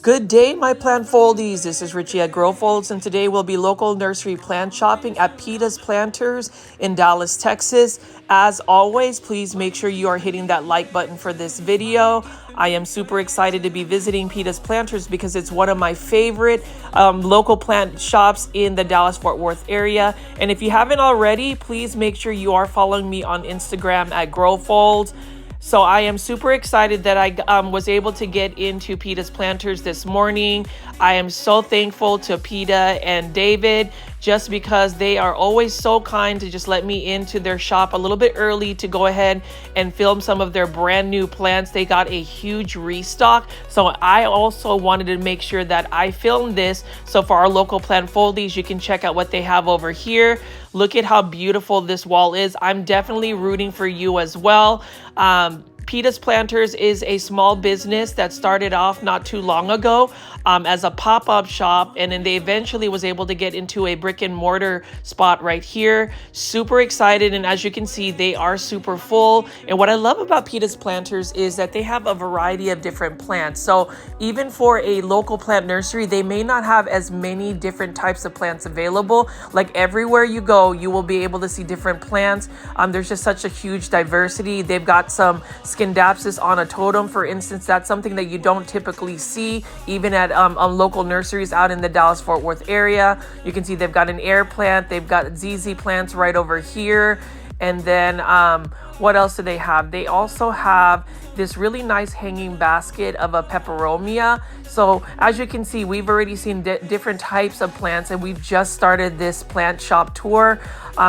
Good day, my plant foldies. This is Richie at Grow Folds, and today we'll be local nursery plant shopping at Pitas Planters in Dallas, Texas. As always, please make sure you are hitting that like button for this video. I am super excited to be visiting Pitas Planters because it's one of my favorite local plant shops in the Dallas-Fort Worth area. And if you haven't already, please make sure you are following me on Instagram at Grow Folds. So I am super excited that I was able to get into Pitas Planters this morning. I am so thankful to Pita and David just because they are always so kind to just let me into their shop a little bit early to go ahead and film some of their brand new plants. They got a huge restock. So I also wanted to make sure that I filmed this. So for our local plant foldies, you can check out what they have over here. Look at how beautiful this wall is. I'm definitely rooting for you as well. Pitas Planters is a small business that started off not too long ago as a pop-up shop, and then they eventually was able to get into a brick and mortar spot right here. Super excited, and as you can see, they are super full. And what I love about Pitas Planters is that they have a variety of different plants. So even for a local plant nursery, they may not have as many different types of plants available. Like everywhere you go, you will be able to see different plants. There's just such a huge diversity. They've got some Scindapsus on a totem, for instance. That's something that you don't typically see even at local nurseries out in the Dallas-Fort Worth area. You can see they've got an air plant. They've got ZZ plants right over here. And then what else do they have? They also have this really nice hanging basket of a peperomia. So as you can see, we've already seen different types of plants, and we've just started this plant shop tour.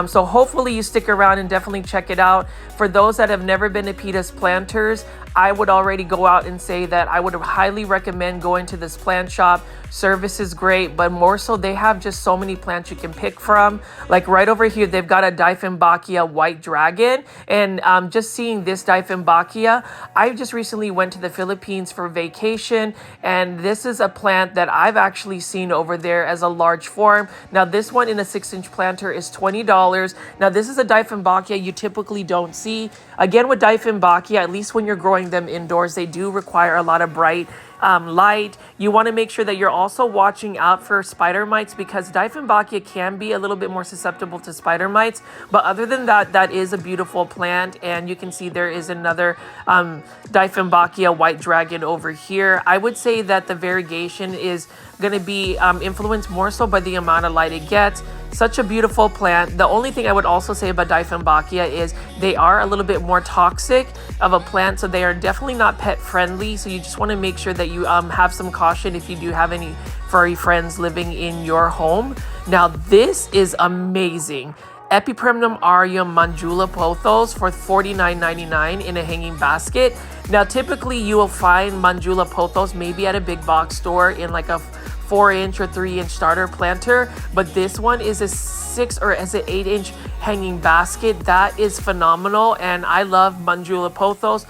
So hopefully you stick around and definitely check it out. For those that have never been to Pitas Planters, I would already go out and say that I would highly recommend going to this plant shop. Service is great, but more so they have just so many plants you can pick from. Like right over here, they've got a Dieffenbachia white dragon. And just seeing this Dieffenbachia, I just recently went to the Philippines for vacation, and this is a plant that I've actually seen over there as a large form. Now this one in a 6-inch planter is $20. Now this is a Dieffenbachia you typically don't see. Again, with Dieffenbachia, at least when you're growing them indoors, they do require a lot of bright light. You want to make sure that you're also watching out for spider mites, because Dieffenbachia can be a little bit more susceptible to spider mites. But other than that, that is a beautiful plant. And you can see there is another Dieffenbachia white dragon over here. I would say that the variegation is going to be influenced more so by the amount of light it gets. Such a beautiful plant. The only thing I would also say about Dieffenbachia is they are a little bit more toxic of a plant, so they are definitely not pet friendly. So you just want to make sure that you have some caution if you do have any furry friends living in your home. Now this is amazing. Epipremnum aureum Manjula Pothos for $49.99 in a hanging basket. Now typically you will find Manjula Pothos maybe at a big box store in like a 4-inch or 3-inch starter planter, but this one is a 6 or as an 8-inch hanging basket. That is phenomenal, and I love Manjula Pothos.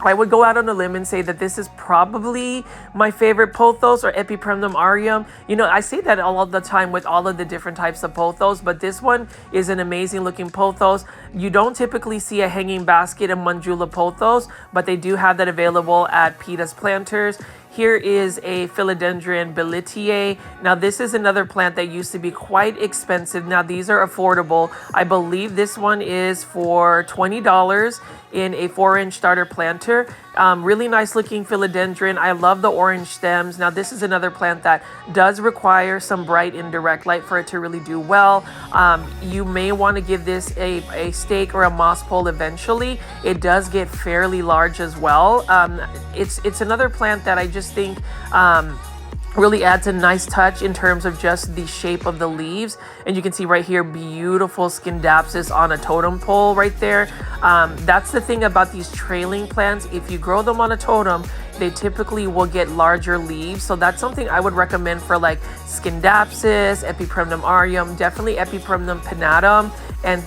I would go out on a limb and say that this is probably my favorite Pothos or Epipremnum aureum. You know, I say that all the time with all of the different types of Pothos, but this one is an amazing looking Pothos. You don't typically see a hanging basket of Manjula Pothos, but they do have that available at Pitas Planters. Here is a Philodendron Belitiae. Now this is another plant that used to be quite expensive. Now these are affordable. I believe this one is for $20 in a 4-inch starter planter. Really nice looking philodendron. I love the orange stems. Now this is another plant that does require some bright indirect light for it to really do well. You may want to give this a stake or a moss pole eventually. It does get fairly large as well. It's another plant that I just think really adds a nice touch in terms of just the shape of the leaves. And you can see right here, beautiful Scindapsus on a totem pole right there. That's the thing about these trailing plants. If you grow them on a totem, they typically will get larger leaves. So that's something I would recommend for like Scindapsus, Epipremnum aureum, definitely Epipremnum pinnatum, and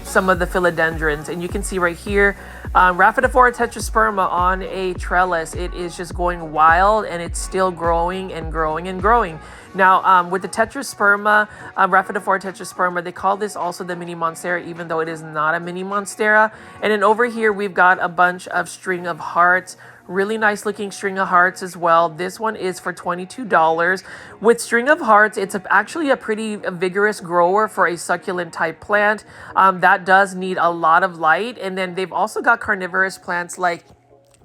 some of the philodendrons. And you can see right here, Variegated Tetrasperma on a trellis. It is just going wild, and it's still growing and growing and growing. Now, with the Tetrasperma, Variegated Tetrasperma, they call this also the mini Monstera, even though it is not a mini Monstera. And then over here, we've got a bunch of string of hearts. Really nice looking string of hearts as well. This one is for $22. With string of hearts, it's actually a pretty vigorous grower for a succulent type plant. That does need a lot of light. And then they've also got carnivorous plants like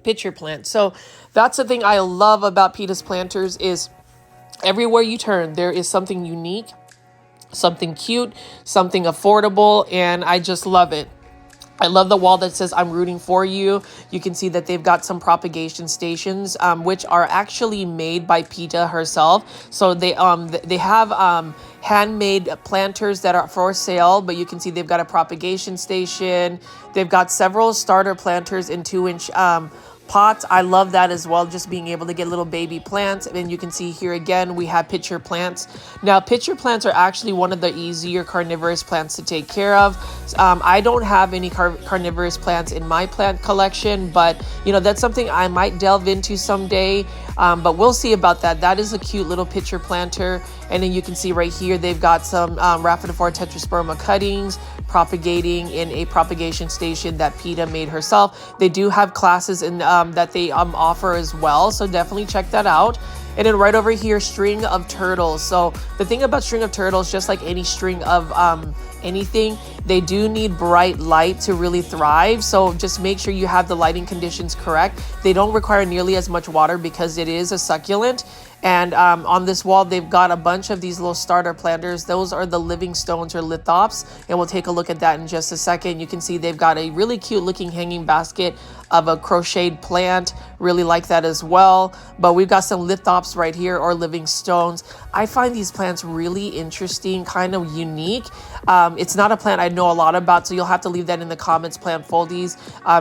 pitcher plants. So that's the thing I love about Pitas planters is everywhere you turn, there is something unique, something cute, something affordable, and I just love it. I love the wall that says I'm rooting for you. You can see that they've got some propagation stations, which are actually made by Pita herself. So they have handmade planters that are for sale, but you can see they've got a propagation station. They've got several starter planters in 2-inch pots. I love that as well, just being able to get little baby plants. And you can see here again, we have pitcher plants. Now, pitcher plants are actually one of the easier carnivorous plants to take care of. I don't have any carnivorous plants in my plant collection, but you know, that's something I might delve into someday. But we'll see about that. That is a cute little pitcher planter. And then you can see right here, they've got some Variegated Tetrasperma cuttings propagating in a propagation station that Pita made herself. They do have classes in that they offer as well, so definitely check that out. And then right over here, string of turtles. So the thing about string of turtles, just like any string of anything, they do need bright light to really thrive. So just make sure you have the lighting conditions correct. They don't require nearly as much water because it is a succulent. And on this wall, they've got a bunch of these little starter planters. Those are the living stones or lithops. And we'll take a look at that in just a second. You can see they've got a really cute looking hanging basket of a crocheted plant. Really like that as well. But we've got some lithops right here, or living stones. I find these plants really interesting, kind of unique. It's not a plant I know a lot about, so you'll have to leave that in the comments, plant foldies,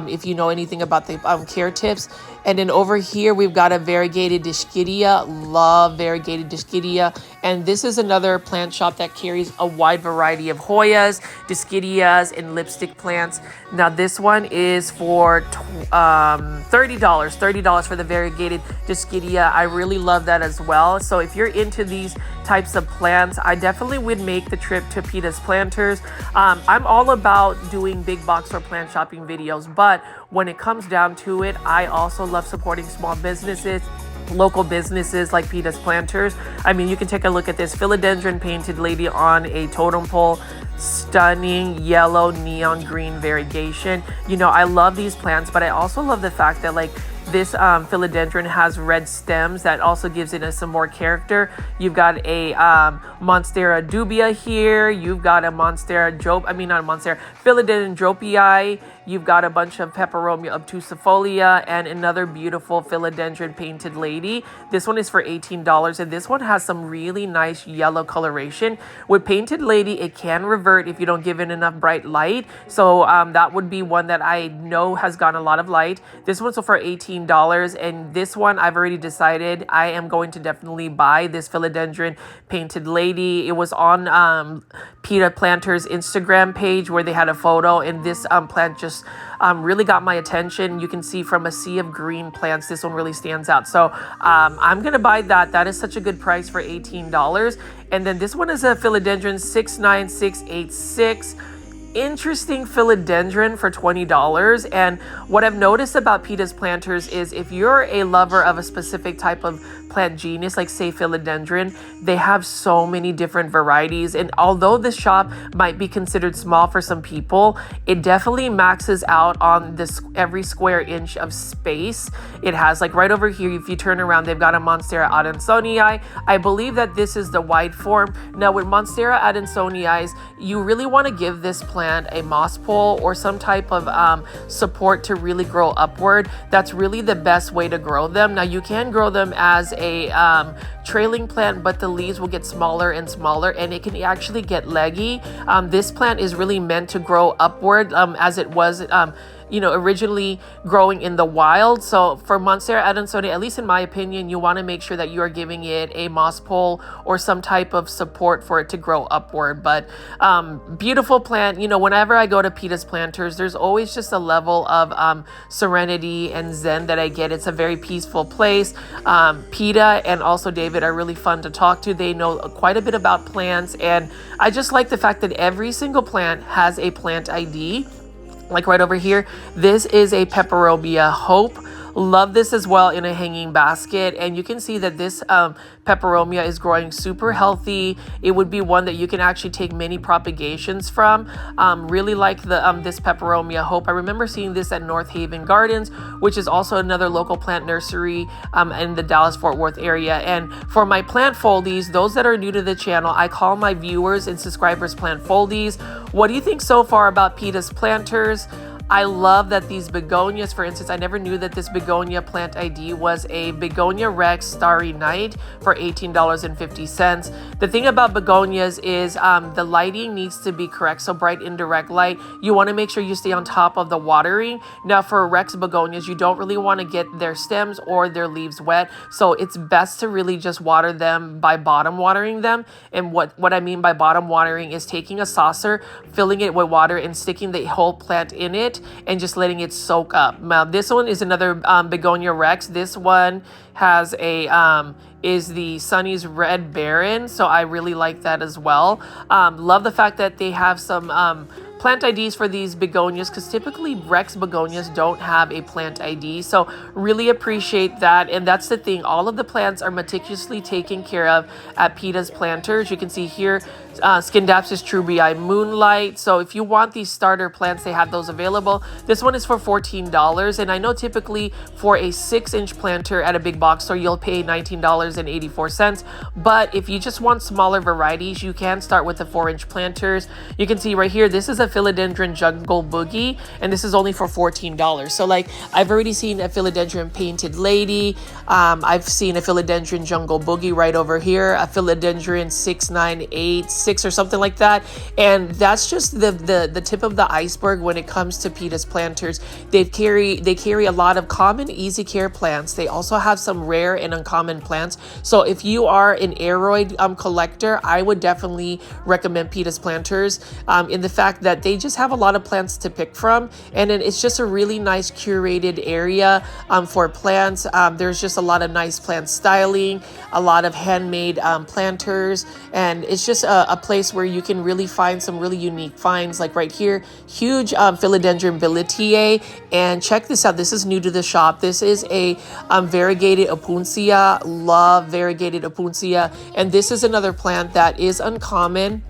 if you know anything about the care tips. And then over here, we've got a variegated dischidia. Love variegated dischidia. And this is another plant shop that carries a wide variety of Hoyas, dischidias, and lipstick plants. Now this one is for $30 for the variegated dischidia. I really love that as well. So if you're into these types of plants, I definitely would make the trip to Pitas Planters. I'm all about doing big box or plant shopping videos, but when it comes down to it, I also love supporting small businesses, local businesses like Pitas Planters. I mean, you can take a look at this philodendron painted lady on a totem pole. Stunning yellow neon green variegation. You know, I love these plants, but I also love the fact that like this philodendron has red stems that also gives it some more character. You've got a Monstera dubia here. You've got a Philodendron dropii. You've got a bunch of peperomia obtusifolia and another beautiful philodendron painted lady. This one is for $18, and this one has some really nice yellow coloration. With painted lady, it can revert if you don't give it enough bright light. So that would be one that I know has gotten a lot of light. This one's for $18, and this one I've already decided I am going to definitely buy this philodendron painted lady. It was on Pita Planter's Instagram page where they had a photo, and this plant just really got my attention. You can see from a sea of green plants, this one really stands out. So I'm gonna buy that. That is such a good price for $18. And then this one is a philodendron 69686. Interesting philodendron for $20. And what I've noticed about Pitas Planters is if you're a lover of a specific type of plant genus, like say philodendron, they have so many different varieties. And although this shop might be considered small for some people, it definitely maxes out on this every square inch of space. It has, like right over here, if you turn around, they've got a Monstera adansonii. I believe that this is the wide form. Now with Monstera adansonii, you really want to give this plant a moss pole or some type of support to really grow upward. That's really the best way to grow them. Now you can grow them as a trailing plant, but the leaves will get smaller and smaller, and it can actually get leggy. This plant is really meant to grow upward, as it was originally growing in the wild. So for Monstera adansonii, at least in my opinion, you want to make sure that you are giving it a moss pole or some type of support for it to grow upward. But beautiful plant. Whenever I go to Pitas Planters, there's always just a level of serenity and zen that I get. It's a very peaceful place. Pita and also David are really fun to talk to. They know quite a bit about plants, and I just like the fact that every single plant has a plant ID. Like right over here, this is a peperomia hope. Love this as well in a hanging basket. And you can see that this peperomia is growing super healthy. It would be one that you can actually take many propagations from. Really like the this peperomia hope. I remember seeing this at North Haven Gardens, which is also another local plant nursery in the Dallas-Fort Worth area. And for my plant foldies, those that are new to the channel, I call my viewers and subscribers plant foldies. What do you think so far about Pitas planters? I love that these begonias, for instance, I never knew that this begonia plant ID was a Begonia Rex Starry Night for $18.50. The thing about begonias is the lighting needs to be correct, so bright indirect light. You want to make sure you stay on top of the watering. Now for Rex begonias, you don't really want to get their stems or their leaves wet, so it's best to really just water them by bottom watering them. And what I mean by bottom watering is taking a saucer, filling it with water and sticking the whole plant in it and just letting it soak up. Now this one is another Begonia Rex. This one has a is the Sunny's Red Baron, so I really like that as well. Love the fact that they have some plant IDs for these begonias, because typically Rex begonias don't have a plant ID, so really appreciate that. And that's the thing, all of the plants are meticulously taken care of at Pitas Planters. You can see here Scindapsus trubii Moonlight. So if you want these starter plants, they have those available. This one is for $14, and I know typically for a 6-inch planter at a big box store you'll pay $19.84, but if you just want smaller varieties, you can start with the 4-inch planters. You can see right here, this is a Philodendron Jungle Boogie, and this is only for $14. So like, I've already seen a Philodendron Painted Lady. I've seen a Philodendron Jungle Boogie right over here, a Philodendron 6986 or something like that. And that's just the tip of the iceberg when it comes to Pitas planters. They carry a lot of common, easy care plants. They also have some rare and uncommon plants. So if you are an aroid collector, I would definitely recommend Pitas planters in the fact that they just have a lot of plants to pick from, and then it's just a really nice curated area for plants. There's just a lot of nice plant styling, a lot of handmade planters, and it's just a place where you can really find some really unique finds. Like right here, huge Philodendron Billetiae, and check this out, this is new to the shop. This is a variegated opuntia. Love variegated opuntia, and this is another plant that is uncommon.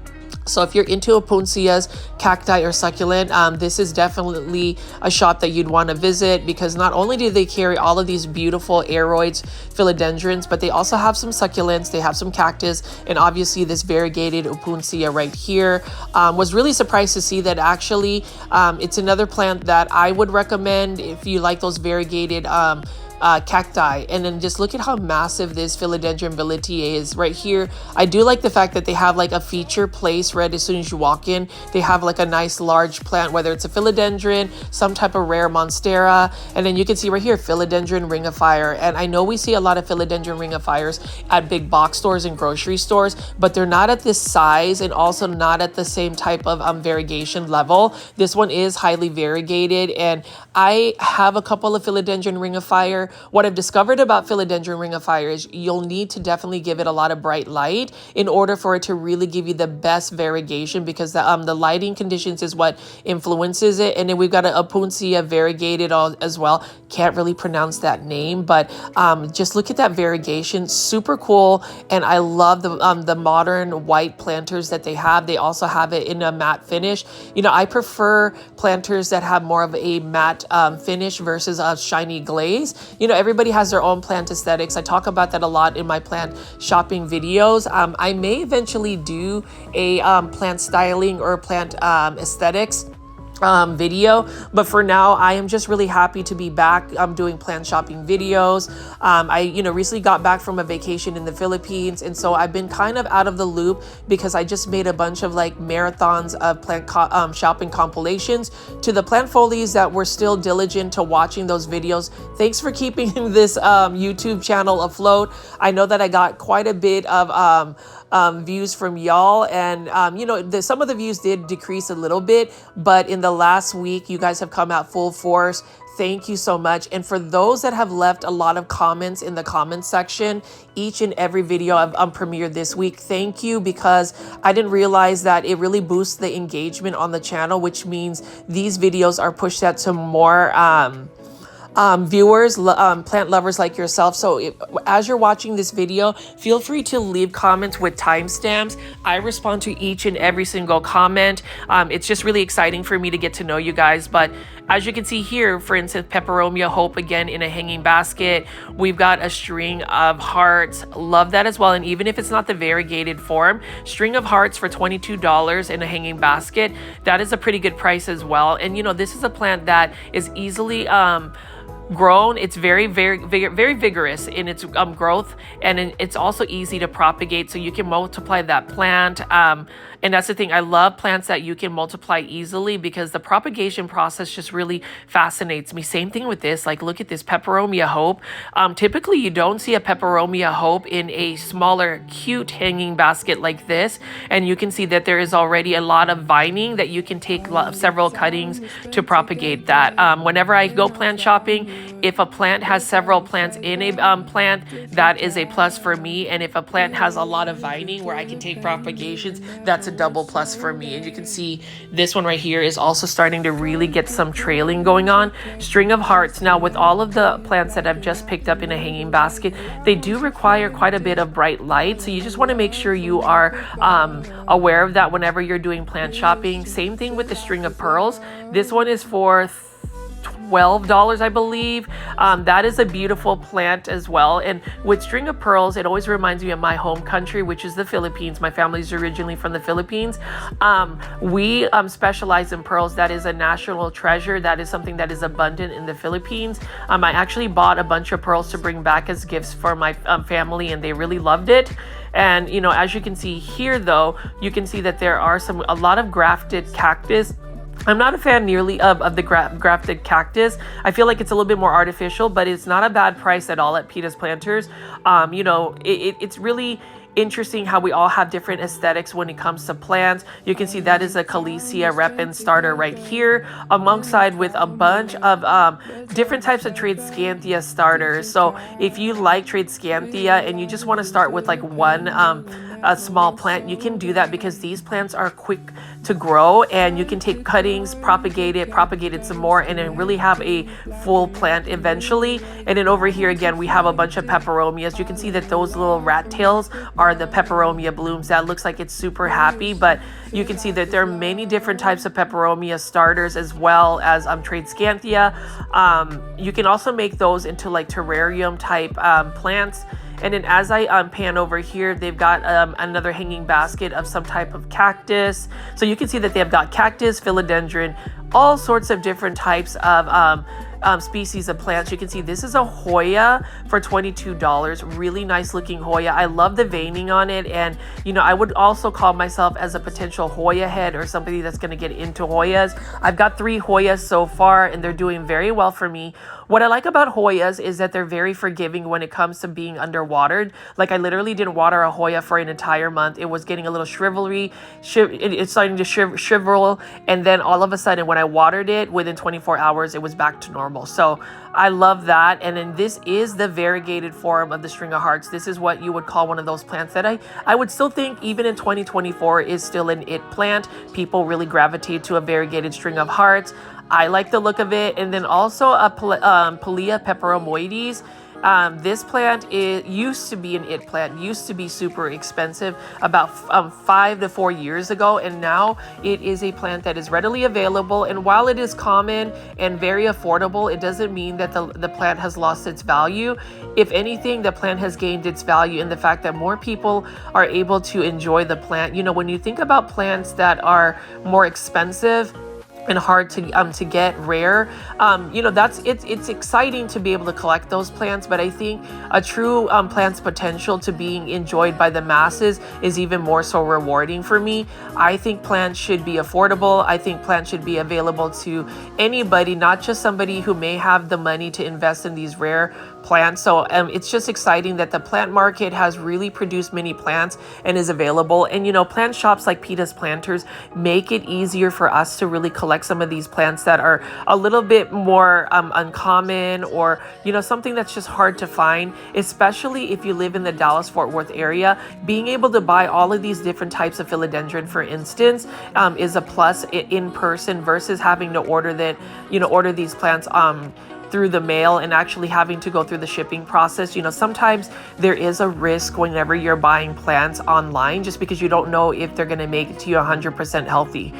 So if you're into opuntias, cacti, or succulent, this is definitely a shop that you'd want to visit, because not only do they carry all of these beautiful aroids, philodendrons, but they also have some succulents, they have some cactus, and obviously this variegated opuntia right here. Was really surprised to see that actually it's another plant that I would recommend if you like those variegated cacti. And then just look at how massive this Philodendron Billetiae is right here. I do like the fact that they have like a feature place right as soon as you walk in. They have like a nice large plant, whether it's a philodendron, some type of rare monstera, and then you can see right here Philodendron Ring of Fire. And I know we see a lot of Philodendron Ring of Fires at big box stores and grocery stores, but they're not at this size and also not at the same type of variegation level. This one is highly variegated, and I have a couple of Philodendron Ring of Fire. What I've discovered about Philodendron Ring of Fire is you'll need to definitely give it a lot of bright light in order for it to really give you the best variegation, because the lighting conditions is what influences it. And then we've got an opuntia variegated as well. Can't really pronounce that name, but just look at that variegation, super cool. And I love the modern white planters that they have. They also have it in a matte finish. You know, I prefer planters that have more of a matte finish versus a shiny glaze. You know, everybody has their own plant aesthetics. I talk about that a lot in my plant shopping videos. I may eventually do a plant styling or plant aesthetics video, but for now I am just really happy to be back doing plant shopping videos. I recently got back from a vacation in the Philippines, and so I've been kind of out of the loop because I just made a bunch of like marathons of plant shopping compilations. To the plant folies that were still diligent to watching those videos, thanks for keeping this YouTube channel afloat. I know that I got quite a bit of views from y'all, and some of the views did decrease a little bit, but in the last week you guys have come out full force. Thank you so much. And for those that have left a lot of comments in the comments section each and every video I've premiered this week, thank you, because I didn't realize that it really boosts the engagement on the channel, which means these videos are pushed out to more viewers, plant lovers like yourself. So as you're watching this video, feel free to leave comments with timestamps. I respond to each and every single comment. It's just really exciting for me to get to know you guys. But as you can see here, for instance, peperomia hope again in a hanging basket. We've got a string of hearts. Love that as well. And even if it's not the variegated form, string of hearts for $22 in a hanging basket, that is a pretty good price as well. And you know, this is a plant that is easily grown. It's very vigorous in its growth, and it's also easy to propagate, so you can multiply that plant. And that's the thing, I love plants that you can multiply easily because the propagation process just really fascinates me. Same thing with this, like look at this peperomia hope. Typically you don't see a peperomia hope in a smaller cute hanging basket like this, and you can see that there is already a lot of vining that you can take several cuttings to propagate that. Whenever I go plant shopping, if a plant has several plants in a plant, that is a plus for me. And if a plant has a lot of vining where I can take propagations, that's a double plus for me. And you can see this one right here is also starting to really get some trailing going on. String of hearts. Now with all of the plants that I've just picked up in a hanging basket, they do require quite a bit of bright light. So you just want to make sure you are aware of that whenever you're doing plant shopping. Same thing with the string of pearls. This one is for $12, I believe. That is a beautiful plant as well. And with string of pearls, it always reminds me of my home country, which is the Philippines. My family's originally from the Philippines. We specialize in pearls. That is a national treasure. That is something that is abundant in the Philippines. I actually bought a bunch of pearls to bring back as gifts for my family, and they really loved it. And you know, as you can see here though, you can see that there are a lot of grafted cactus. I'm not a fan nearly of the grafted cactus. I feel like it's a little bit more artificial, but it's not a bad price at all at Pitas Planters. You know, it's really interesting how we all have different aesthetics when it comes to plants. You can see that is a Calesia repens starter right here, alongside with a bunch of different types of Tradescantia starters. So if you like Tradescantia and you just want to start with like one a small plant, you can do that because these plants are quick to grow, and you can take cuttings, propagate it some more, and then really have a full plant eventually. And then over here again, we have a bunch of peperomias. You can see that those little rat tails are the peperomia blooms. That looks like it's super happy, but you can see that there are many different types of peperomia starters as well as Tradescantia. You can also make those into like terrarium type plants. And then as I pan over here, they've got another hanging basket of some type of cactus. So you can see that they've got cactus, philodendron, all sorts of different types of species of plants. You can see this is a Hoya for $22. Really nice looking Hoya. I love the veining on it, and you know, I would also call myself as a potential Hoya head or somebody that's going to get into Hoyas. I've got 3 Hoyas so far, and they're doing very well for me. What I like about Hoyas is that they're very forgiving when it comes to being underwatered. Like I literally didn't water a Hoya for an entire month. It was getting a little shrivelry. It's starting to shrivel, and then all of a sudden when I watered it, within 24 hours, it was back to normal. So I love that. And then this is the variegated form of the string of hearts. This is what you would call one of those plants that I would still think even in 2024 is still an it plant. People really gravitate to a variegated string of hearts. I like the look of it. And then also a Palea peperomoides. This plant used to be an it plant, used to be super expensive about 5 to 4 years ago, and now it is a plant that is readily available. And while it is common and very affordable, it doesn't mean that the plant has lost its value. If anything, the plant has gained its value in the fact that more people are able to enjoy the plant. You know, when you think about plants that are more expensive and hard to get, rare, you know, it's exciting to be able to collect those plants. But I think a true plant's potential to being enjoyed by the masses is even more so rewarding for me. I think plants should be affordable. I think plants should be available to anybody, not just somebody who may have the money to invest in these rare plants. So it's just exciting that the plant market has really produced many plants and is available. And you know, plant shops like Pitas Planters make it easier for us to really collect some of these plants that are a little bit more uncommon, or you know, something that's just hard to find, especially if you live in the Dallas-Fort Worth area. Being able to buy all of these different types of philodendron, for instance, is a plus in person versus having to order these plants through the mail and actually having to go through the shipping process. You know, sometimes there is a risk whenever you're buying plants online, just because you don't know if they're going to make it to you 100% healthy.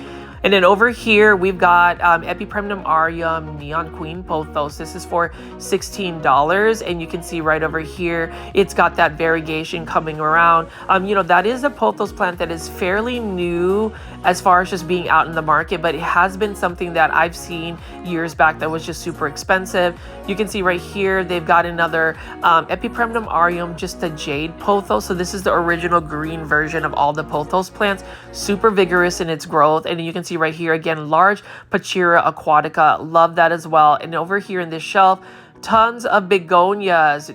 And then over here, we've got Epipremnum aureum Neon Queen Pothos. This is for $16. And you can see right over here, it's got that variegation coming around. You know, that is a pothos plant that is fairly new as far as just being out in the market, but it has been something that I've seen years back that was just super expensive. You can see right here, they've got another Epipremnum aureum, just a jade pothos. So this is the original green version of all the pothos plants, super vigorous in its growth. And you can see right here again, large Pachira aquatica, love that as well. And over here in this shelf, tons of begonias,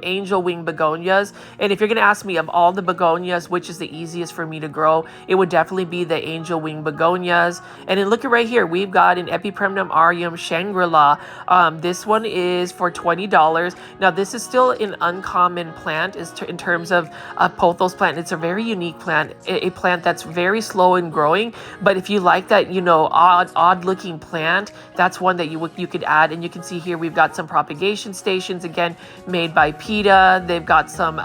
angel wing begonias. And if you're going to ask me of all the begonias, which is the easiest for me to grow, it would definitely be the angel wing begonias. And then look at right here, we've got an Epipremnum aureum Shangri-La. This one is for $20. Now this is still an uncommon plant in terms of a pothos plant. It's a very unique plant, a plant that's very slow in growing. But if you like that, you know, odd looking plant, that's one that you could add. And you can see here we've got some propagation stations, again made by Pita. They've got some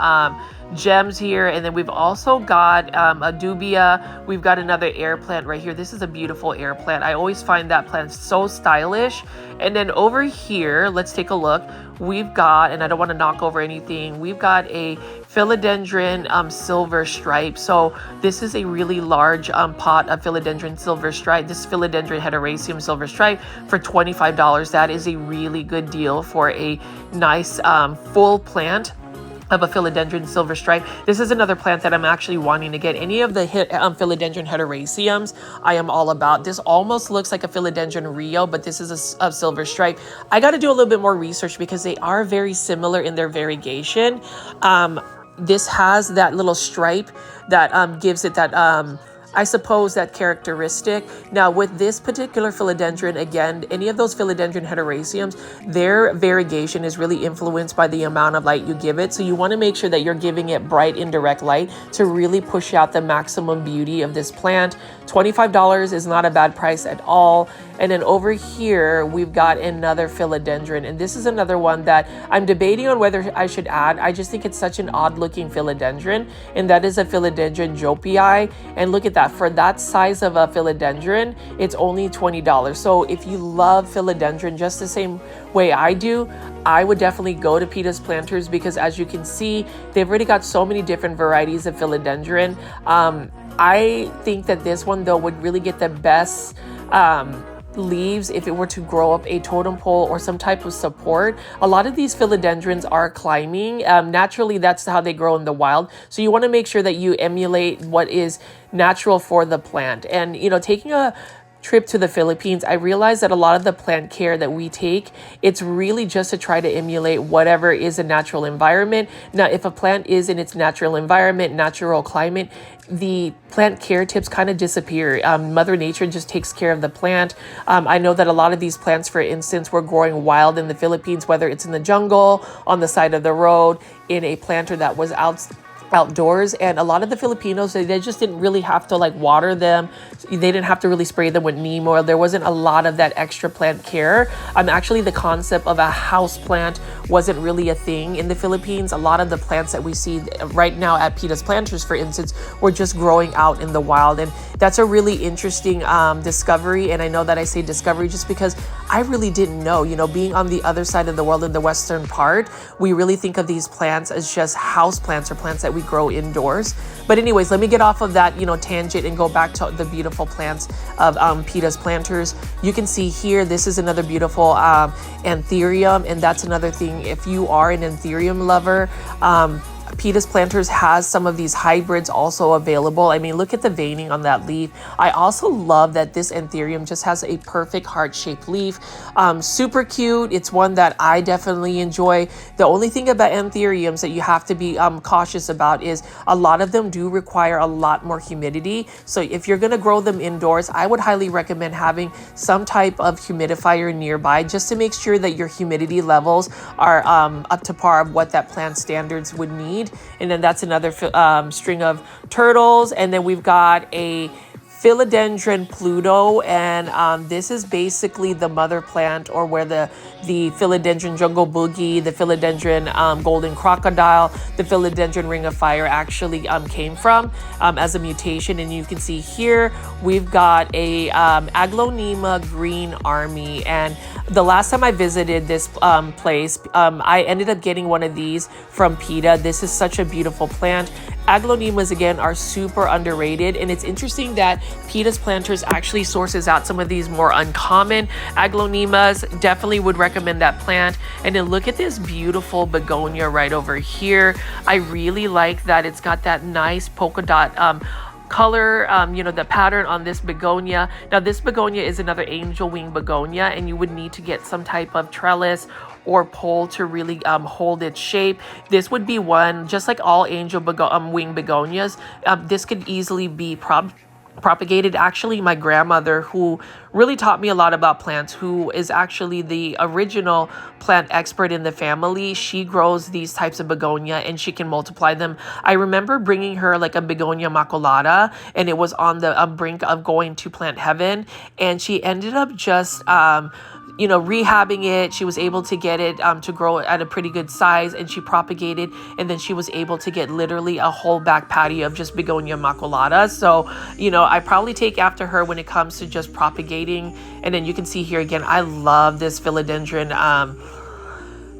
gems here, and then we've also got a dubia. We've got another air plant right here. This is a beautiful air plant. I always find that plant so stylish. And then over here, let's take a look. We've got, and I don't want to knock over anything, we've got a philodendron silver stripe. So this is a really large pot of philodendron silver stripe. This philodendron heteroraceum silver stripe for $25. That is a really good deal for a nice full plant of a philodendron silver stripe. This is another plant that I'm actually wanting to get. Any of the philodendron heteroraceums, I am all about. This almost looks like a philodendron Rio, but this is a silver stripe. I got to do a little bit more research because they are very similar in their variegation. This has that little stripe that gives it that I suppose that characteristic. Now with this particular philodendron, again, any of those philodendron heteroraceums, their variegation is really influenced by the amount of light you give it. So you want to make sure that you're giving it bright indirect light to really push out the maximum beauty of this plant. $25 is not a bad price at all. And then over here, we've got another philodendron. And this is another one that I'm debating on whether I should add. I just think it's such an odd looking philodendron. And that is a philodendron jopii. And look at that. For that size of a philodendron, it's only $20. So if you love philodendron just the same way I do, I would definitely go to Pitas Planters, because as you can see, they've already got so many different varieties of philodendron. I think that this one though would really get the best leaves if it were to grow up a totem pole or some type of support. A lot of these philodendrons are climbing. Naturally, that's how they grow in the wild. So you want to make sure that you emulate what is natural for the plant. And, you know, taking a trip to the Philippines, I realized that a lot of the plant care that we take, it's really just to try to emulate whatever is a natural environment. Now, if a plant is in its natural environment, natural climate, the plant care tips kind of disappear. Mother Nature just takes care of the plant. I know that a lot of these plants, for instance, were growing wild in the Philippines, whether it's in the jungle, on the side of the road, in a planter that was outdoors. And a lot of the Filipinos, they just didn't really have to like water them. They didn't have to really spray them with neem oil. There wasn't a lot of that extra plant care. Actually, the concept of a house plant wasn't really a thing in the Philippines. A lot of the plants that we see right now at Pitas Planters, for instance, were just growing out in the wild. And that's a really interesting discovery. And I know that I say discovery just because I really didn't know, you know, being on the other side of the world in the western part, we really think of these plants as just house plants or plants that we grow indoors. But anyways, let me get off of that, you know, tangent and go back to the beautiful plants of Pitas Planters. You can see here, this is another beautiful anthurium, and that's another thing. If you are an anthurium lover, Pitas Planters has some of these hybrids also available. I mean, look at the veining on that leaf. I also love that this anthurium just has a perfect heart-shaped leaf. Super cute. It's one that I definitely enjoy. The only thing about anthuriums that you have to be cautious about is a lot of them do require a lot more humidity. So if you're going to grow them indoors, I would highly recommend having some type of humidifier nearby just to make sure that your humidity levels are up to par of what that plant standards would need. And then that's another string of turtles. And then we've got a Philodendron Pluto, and this is basically the mother plant, or where the Philodendron Jungle Boogie, the Philodendron Golden Crocodile, the Philodendron Ring of Fire actually came from as a mutation. And you can see here we've got a aglaonema green army, and the last time I visited this place, I ended up getting one of these from Pita. This is such a beautiful plant. Aglaonemas, again, are super underrated, and it's interesting that Pitas Planters actually sources out some of these more uncommon aglaonemas. Definitely would recommend that plant. And then look at this beautiful begonia right over here. I really like that it's got that nice polka dot color, you know, the pattern on this begonia. Now, this begonia is another angel wing begonia, and you would need to get some type of trellis or pole to really hold its shape. This would be one, just like all angel wing begonias, this could easily be propagated. Actually, my grandmother, who really taught me a lot about plants, who is actually the original plant expert in the family, she grows these types of begonia and she can multiply them. I remember bringing her like a begonia maculata, and it was on the brink of going to plant heaven, and she ended up just you know, rehabbing it. She was able to get it to grow at a pretty good size, and she propagated, and then she was able to get literally a whole back patio of just begonia maculata. So, you know, I probably take after her when it comes to just propagating. And then you can see here again, I love this philodendron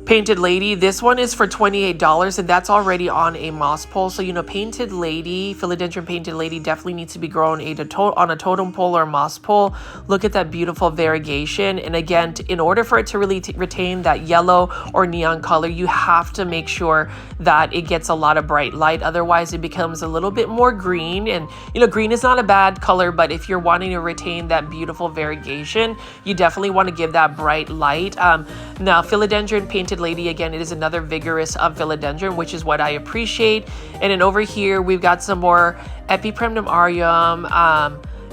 Painted Lady. This one is for $28, and that's already on a moss pole. So, you know, Painted Lady, Philodendron Painted Lady definitely needs to be grown on a totem pole or moss pole. Look at that beautiful variegation. And again, in order for it to really retain that yellow or neon color, you have to make sure that it gets a lot of bright light. Otherwise, it becomes a little bit more green. And, you know, green is not a bad color, but if you're wanting to retain that beautiful variegation, you definitely want to give that bright light. Now, Philodendron Painted Lady, again, it is another vigorous philodendron, which is what I appreciate. And then over here, we've got some more Epipremnum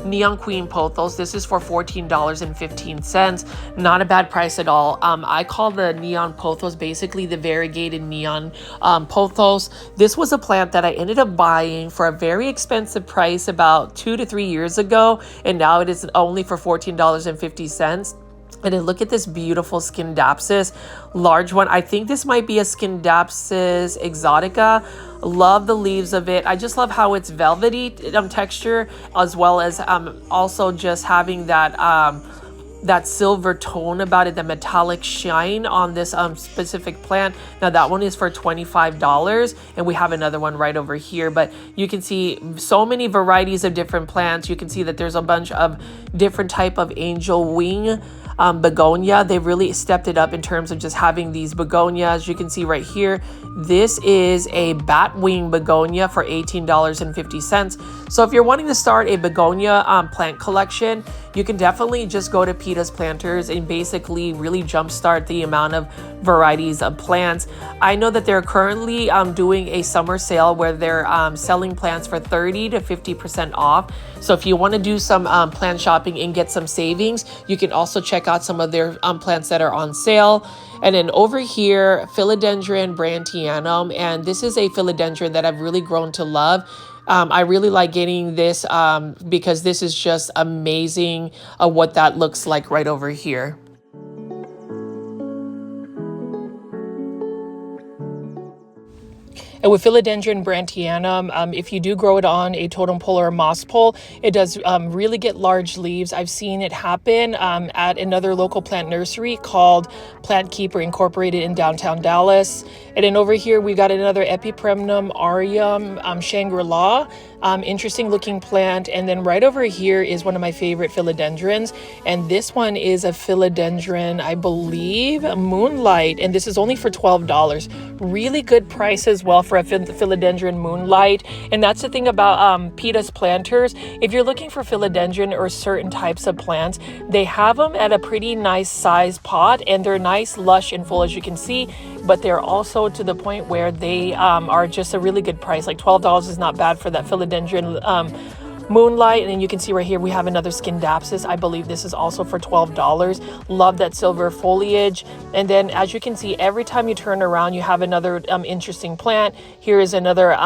Neon Queen Pothos. This is for $14.15. Not a bad price at all. I call the Neon Pothos basically the variegated neon Pothos. This was a plant that I ended up buying for a very expensive price about 2 to 3 years ago, and now it is only for $14.50. And then look at this beautiful Scindapsus, large one. I think this might be a Scindapsus exotica. Love the leaves of it. I just love how it's velvety texture, as well as also just having that that silver tone about it, the metallic shine on this specific plant. Now that one is for $25, and we have another one right over here. But you can see so many varieties of different plants. You can see that there's a bunch of different type of angel wing begonia. They've really stepped it up in terms of just having these begonias. You can see right here, this is a bat wing begonia for $18.50. So if you're wanting to start a begonia plant collection, you can definitely just go to Pitas Planters and basically really jumpstart the amount of varieties of plants. I know that they're currently doing a summer sale where they're selling plants for 30 to 50% off. So if you want to do some plant shopping and get some savings, you can also check out some of their plants that are on sale. And then over here, Philodendron Brantianum, and this is a philodendron that I've really grown to love. I really like getting this because this is just amazing what that looks like right over here. And with Philodendron Brantianum, if you do grow it on a totem pole or a moss pole, it does really get large leaves. I've seen it happen at another local plant nursery called Plant Keeper Incorporated in downtown Dallas. And then over here, we got another Epipremnum aureum Shangri-La. Interesting looking plant. And then right over here is one of my favorite philodendrons. And this one is a philodendron, I believe, Moonlight. And this is only for $12. Really good price as well for a philodendron Moonlight. And that's the thing about Pitas Planters. If you're looking for philodendron or certain types of plants, they have them at a pretty nice size pot, and they're nice, lush, and full, as you can see. But they're also to the point where they are just a really good price. Like $12 is not bad for that philodendron Moonlight. And then you can see right here we have another Scindapsus. I believe this is also for $12. Love that silver foliage. And then as you can see, every time you turn around, you have another interesting plant. Here is another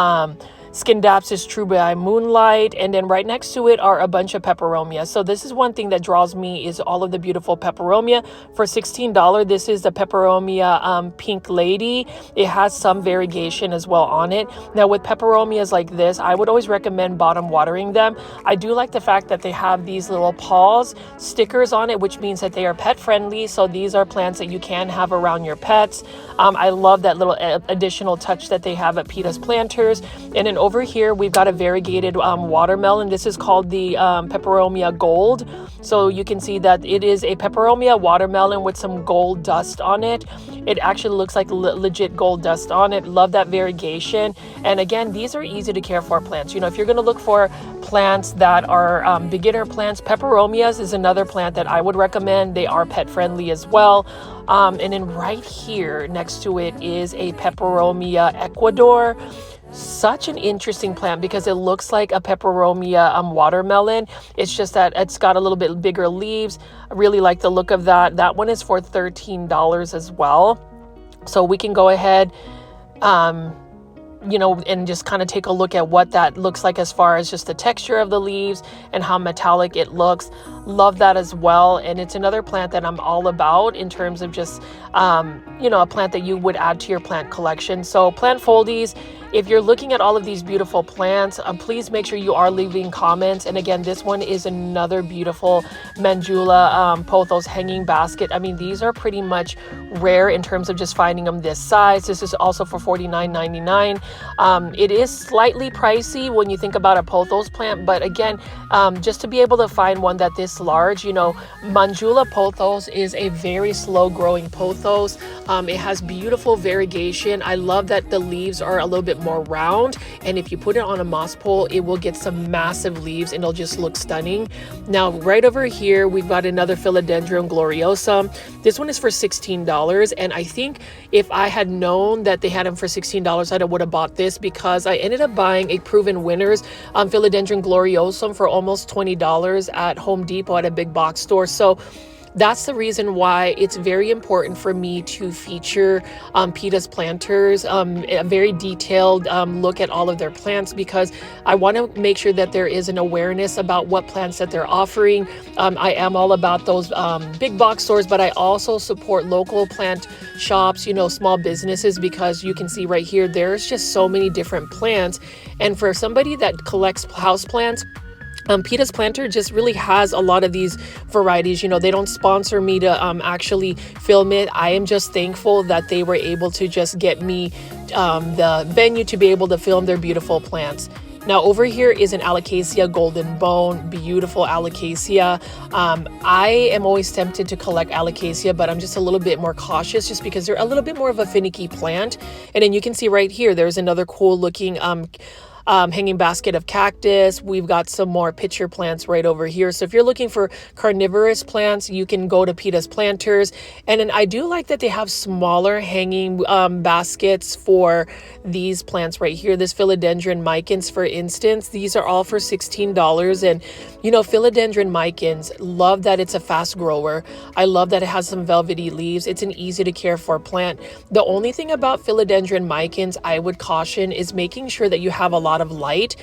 Scindapsus trubai moonlight, and then right next to it are a bunch of peperomia. So this is one thing that draws me, is all of the beautiful peperomia for $16. This is the peperomia pink lady. It has some variegation as well on it. Now with peperomias like this, I would always recommend bottom watering them. I do like the fact that they have these little paws stickers on it, which means that they are pet friendly. So these are plants that you can have around your pets. I love that little additional touch that they have at Pitas Planters. And then over here, we've got a variegated watermelon. This is called the peperomia gold. So you can see that it is a peperomia watermelon with some gold dust on it. It actually looks like legit gold dust on it. Love that variegation. And again, these are easy to care for plants. You know, if you're going to look for plants that are beginner plants, peperomias is another plant that I would recommend. They are pet friendly as well. And then right here next to it is a peperomia Ecuador. Such an interesting plant because it looks like a peperomia watermelon. It's just that it's got a little bit bigger leaves. I really like the look of that. That one is for $13 as well. So we can go ahead, you know, and just kind of take a look at what that looks like as far as just the texture of the leaves and how metallic it looks. Love that as well. And it's another plant that I'm all about in terms of just, you know, a plant that you would add to your plant collection. So plant foldies, if you're looking at all of these beautiful plants, please make sure you are leaving comments. And again, this one is another beautiful Mandula Pothos hanging basket. I mean, these are pretty much rare in terms of just finding them this size. This is also for $49.99. It is slightly pricey when you think about a Pothos plant, but again, just to be able to find one that this large, you know, Mandula Pothos is a very slow growing pothos. It has beautiful variegation. I love that the leaves are a little bit more round, and if you put it on a moss pole, it will get some massive leaves and it'll just look stunning. Now right over here we've got another Philodendron gloriosum. This one is for $16, and I think if I had known that they had them for $16, I would have bought this, because I ended up buying a proven winners Philodendron gloriosum for almost $20 at Home Depot at a big box store. So that's the reason why it's very important for me to feature Pitas Planters, a very detailed look at all of their plants, because I want to make sure that there is an awareness about what plants that they're offering. I am all about those big box stores, but I also support local plant shops, you know, small businesses, because you can see right here, there's just so many different plants. And for somebody that collects houseplants, Pitas Planter just really has a lot of these varieties. You know, they don't sponsor me to actually film it. I am just thankful that they were able to just get me the venue to be able to film their beautiful plants. Now over here is an Alocasia golden bone, beautiful Alocasia. I am always tempted to collect Alocasia, but I'm just a little bit more cautious just because they're a little bit more of a finicky plant. And then you can see right here, there's another cool looking hanging basket of cactus. We've got some more pitcher plants right over here. So if you're looking for carnivorous plants, you can go to Pitas Planters. And then I do like that they have smaller hanging baskets for these plants right here. This philodendron micans, for instance, these are all for $16. And you know, philodendron micans, love that it's a fast grower. I love that it has some velvety leaves. It's an easy to care for plant. The only thing about philodendron micans I would caution is making sure that you have a lot of light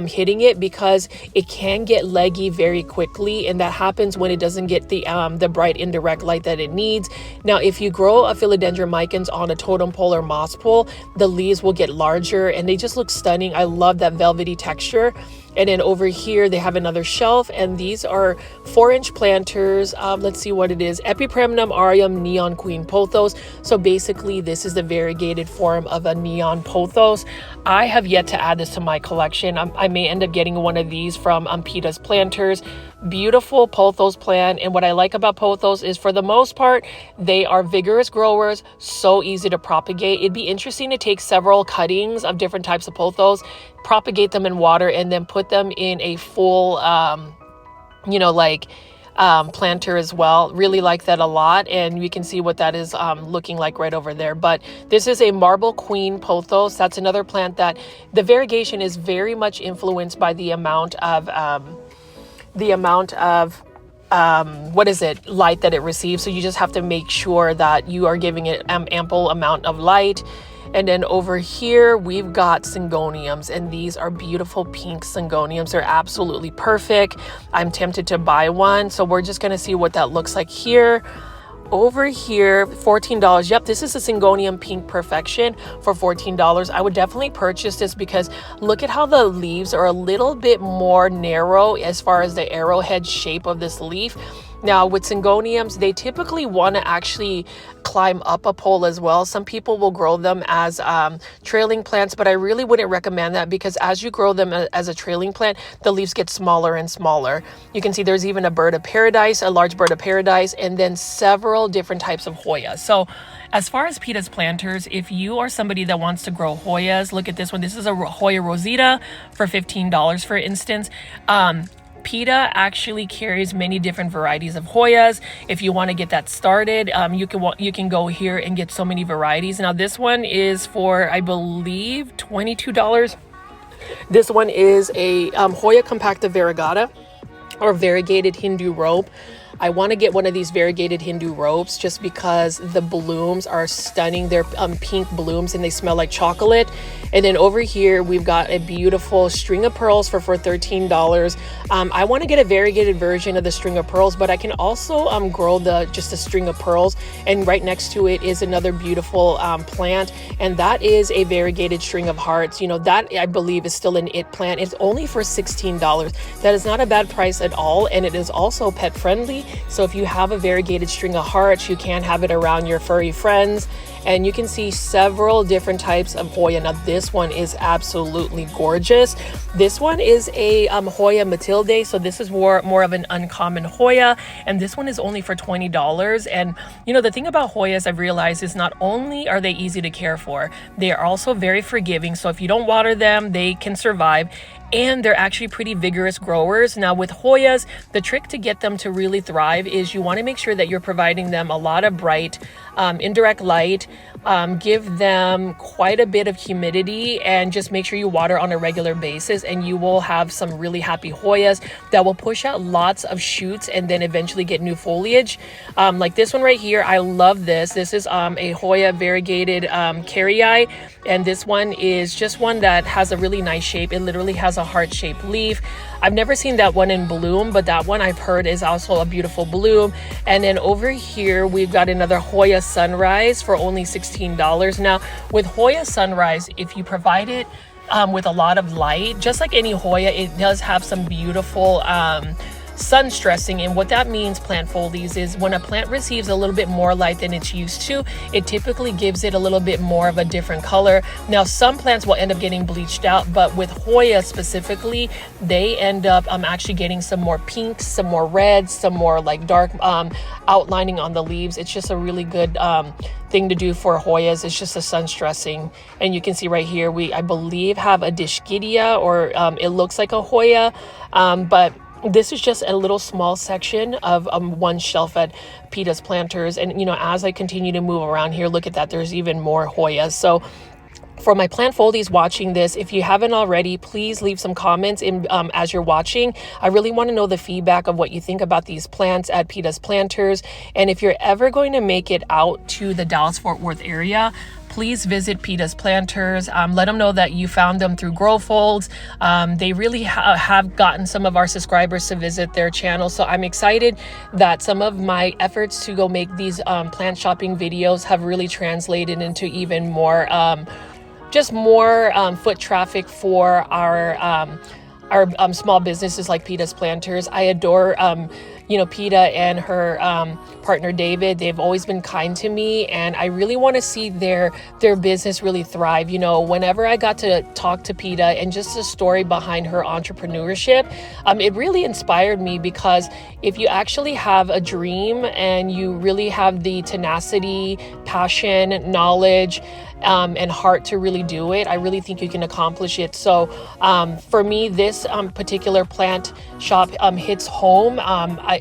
hitting it, because it can get leggy very quickly, and that happens when it doesn't get the bright indirect light that it needs. Now if you grow a philodendron micans on a totem pole or moss pole, the leaves will get larger and they just look stunning. I love that velvety texture. And then over here they have another shelf, and these are 4-inch planters. Let's see what it is. Epipremnum aureum neon queen pothos. So basically this is the variegated form of a neon pothos. I have yet to add this to my collection. I may end up getting one of these from Pitas Planters. Beautiful pothos plant. And what I like about pothos is, for the most part, they are vigorous growers, so easy to propagate. It'd be interesting to take several cuttings of different types of pothos, propagate them in water, and then put them in a full you know, like planter as well. Really like that a lot, and you can see what that is looking like right over there. But this is a marble queen pothos. That's another plant that the variegation is very much influenced by the amount of what is it, light that it receives. So you just have to make sure that you are giving it ample amount of light. And then over here, we've got Syngoniums, and these are beautiful pink Syngoniums. They're absolutely perfect. I'm tempted to buy one, so we're just gonna see what that looks like here. Over here, $14. Yep, this is a Syngonium Pink Perfection for $14. I would definitely purchase this because look at how the leaves are a little bit more narrow as far as the arrowhead shape of this leaf. Now with Syngoniums, they typically want to actually climb up a pole as well. Some people will grow them as trailing plants, but I really wouldn't recommend that because as you grow them as a trailing plant, the leaves get smaller and smaller. You can see there's even a bird of paradise, a large bird of paradise, and then several different types of Hoya. So as far as Pitas planters, if you are somebody that wants to grow Hoyas, look at this one. This is a Hoya Rosita for $15, for instance. Pita actually carries many different varieties of Hoyas. If you want to get that started, you can go here and get so many varieties. Now this one is for, I believe, $22. This one is a Hoya compacta variegata, or variegated Hindu rope. I want to get one of these variegated Hindu ropes just because the blooms are stunning. They're pink blooms and they smell like chocolate. And then over here, we've got a beautiful string of pearls for $13. I want to get a variegated version of the string of pearls, but I can also grow just a string of pearls. And right next to it is another beautiful plant, and that is a variegated string of hearts. You know, that I believe is still an it plant. It's only for $16. That is not a bad price at all, and it is also pet friendly. So if you have a variegated string of hearts, you can have it around your furry friends. And you can see several different types of Hoya. Now this one is absolutely gorgeous. This one is a Hoya Matilde, so this is more of an uncommon Hoya, and this one is only for $20. And you know, the thing about Hoyas I've realized is not only are they easy to care for, they are also very forgiving. So if you don't water them, they can survive. And they're actually pretty vigorous growers. Now with Hoyas, the trick to get them to really thrive is you want to make sure that you're providing them a lot of bright, indirect light, give them quite a bit of humidity, and just make sure you water on a regular basis, and you will have some really happy Hoyas that will push out lots of shoots and then eventually get new foliage. Like this one right here, I love this. This is a Hoya variegated carrii, and this one is just one that has a really nice shape. It literally has a heart-shaped leaf. I've never seen that one in bloom, but that one I've heard is also a beautiful bloom. And then over here, we've got another Hoya Sunrise for only $16. Now, with Hoya Sunrise, if you provide it with a lot of light, just like any Hoya, it does have some beautiful sun stressing. And what that means, plant foldies, is when a plant receives a little bit more light than it's used to, it typically gives it a little bit more of a different color. Now some plants will end up getting bleached out, but with Hoya specifically, they end up actually getting some more pinks, some more reds, some more like dark outlining on the leaves. It's just a really good thing to do for Hoyas. It's just a sun stressing. And you can see right here, I believe have a Dishgidia, or it looks like a Hoya, but this is just a little small section of one shelf at Pitas Planters. And, you know, as I continue to move around here, look at that, there's even more Hoyas. So for my plant foldies watching this, if you haven't already, please leave some comments in as you're watching. I really want to know the feedback of what you think about these plants at Pitas Planters. And if you're ever going to make it out to the Dallas-Fort Worth area, please visit Pitas Planters. Let them know that you found them through Grow Folds. They really have gotten some of our subscribers to visit their channel. So I'm excited that some of my efforts to go make these plant shopping videos have really translated into even more just more foot traffic for our small businesses like Pitas Planters. I adore you know, Pita and her partner David. They've always been kind to me, and I really want to see their business really thrive. You know, whenever I got to talk to Pita and just the story behind her entrepreneurship, it really inspired me, because if you actually have a dream and you really have the tenacity, passion, knowledge, and heart to really do it, I really think you can accomplish it. So for me, this particular plant shop hits home.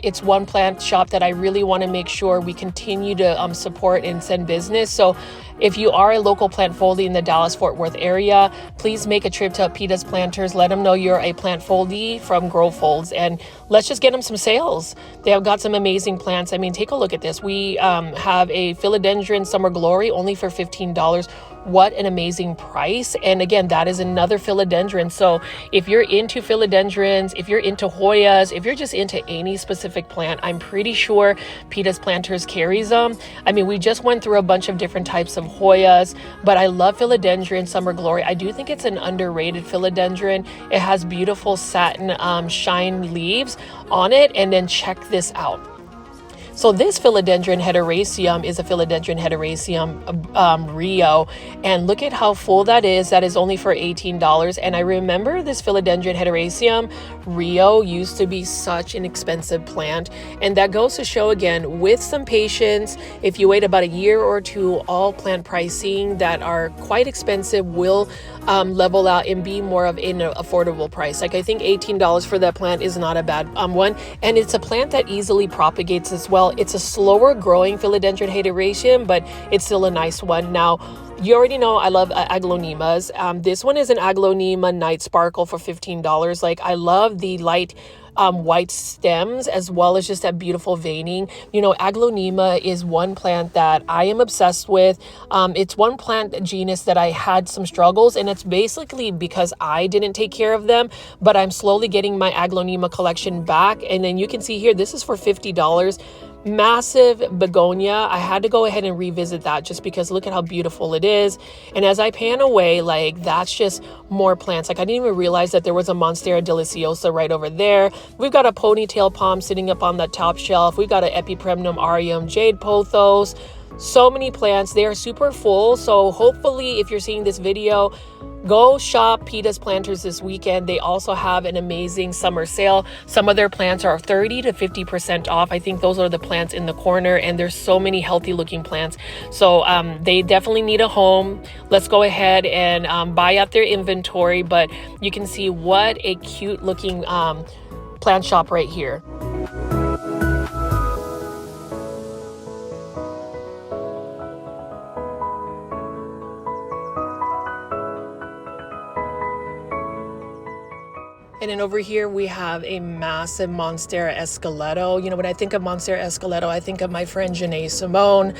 It's one plant shop that I really want to make sure we continue to support and send business. So if you are a local plant foldie in the Dallas-Fort Worth area, please make a trip to Pitas Planters. Let them know you're a plant foldie from Grow Folds, and let's just get them some sales. They have got some amazing plants. I mean, take a look at this. We have a Philodendron Summer Glory only for $15. what an amazing price. And again, that is another philodendron. So if you're into philodendrons, if you're into Hoyas, if you're just into any specific plant, I'm pretty sure Pitas Planters carries them. I mean, we just went through a bunch of different types of Hoyas, but I love philodendron Summer Glory. I do think it's an underrated philodendron. It has beautiful satin shine leaves on it. And then check this out. So this philodendron hederaceum is a philodendron hederaceum Rio, and look at how full that is. That is only for $18. And I remember this philodendron hederaceum Rio used to be such an expensive plant, and that goes to show again, with some patience, if you wait about a year or two, all plant pricing that are quite expensive will level out and be more of an affordable price. Like I think $18 for that plant is not a bad one, and it's a plant that easily propagates as well. It's a slower growing philodendron hederaceum, but it's still a nice one. Now, you already know I love aglaonemas. This one is an aglaonema night sparkle for $15. Like I love the light white stems as well as just that beautiful veining. You know, aglaonema is one plant that I am obsessed with. It's one plant genus that I had some struggles, and it's basically because I didn't take care of them, but I'm slowly getting my aglaonema collection back. And then you can see here, this is for $50. Massive begonia. I had to go ahead and revisit that just because look at how beautiful it is. And as I pan away, like that's just more plants. Like I didn't even realize that there was a Monstera deliciosa right over there. We've got a ponytail palm sitting up on the top shelf. We've got an epipremnum aureum, jade pothos. So many plants. They are super full. So hopefully if you're seeing this video, go shop Pitas Planters this weekend. They also have an amazing summer sale. Some of their plants are 30 to 50% off. I think those are the plants in the corner, and there's so many healthy looking plants. So they definitely need a home. Let's go ahead and buy out their inventory, but you can see what a cute looking plant shop right here. And then over here, we have a massive Monstera Esqueleto. You know, when I think of Monstera Esqueleto, I think of my friend Janae Simone.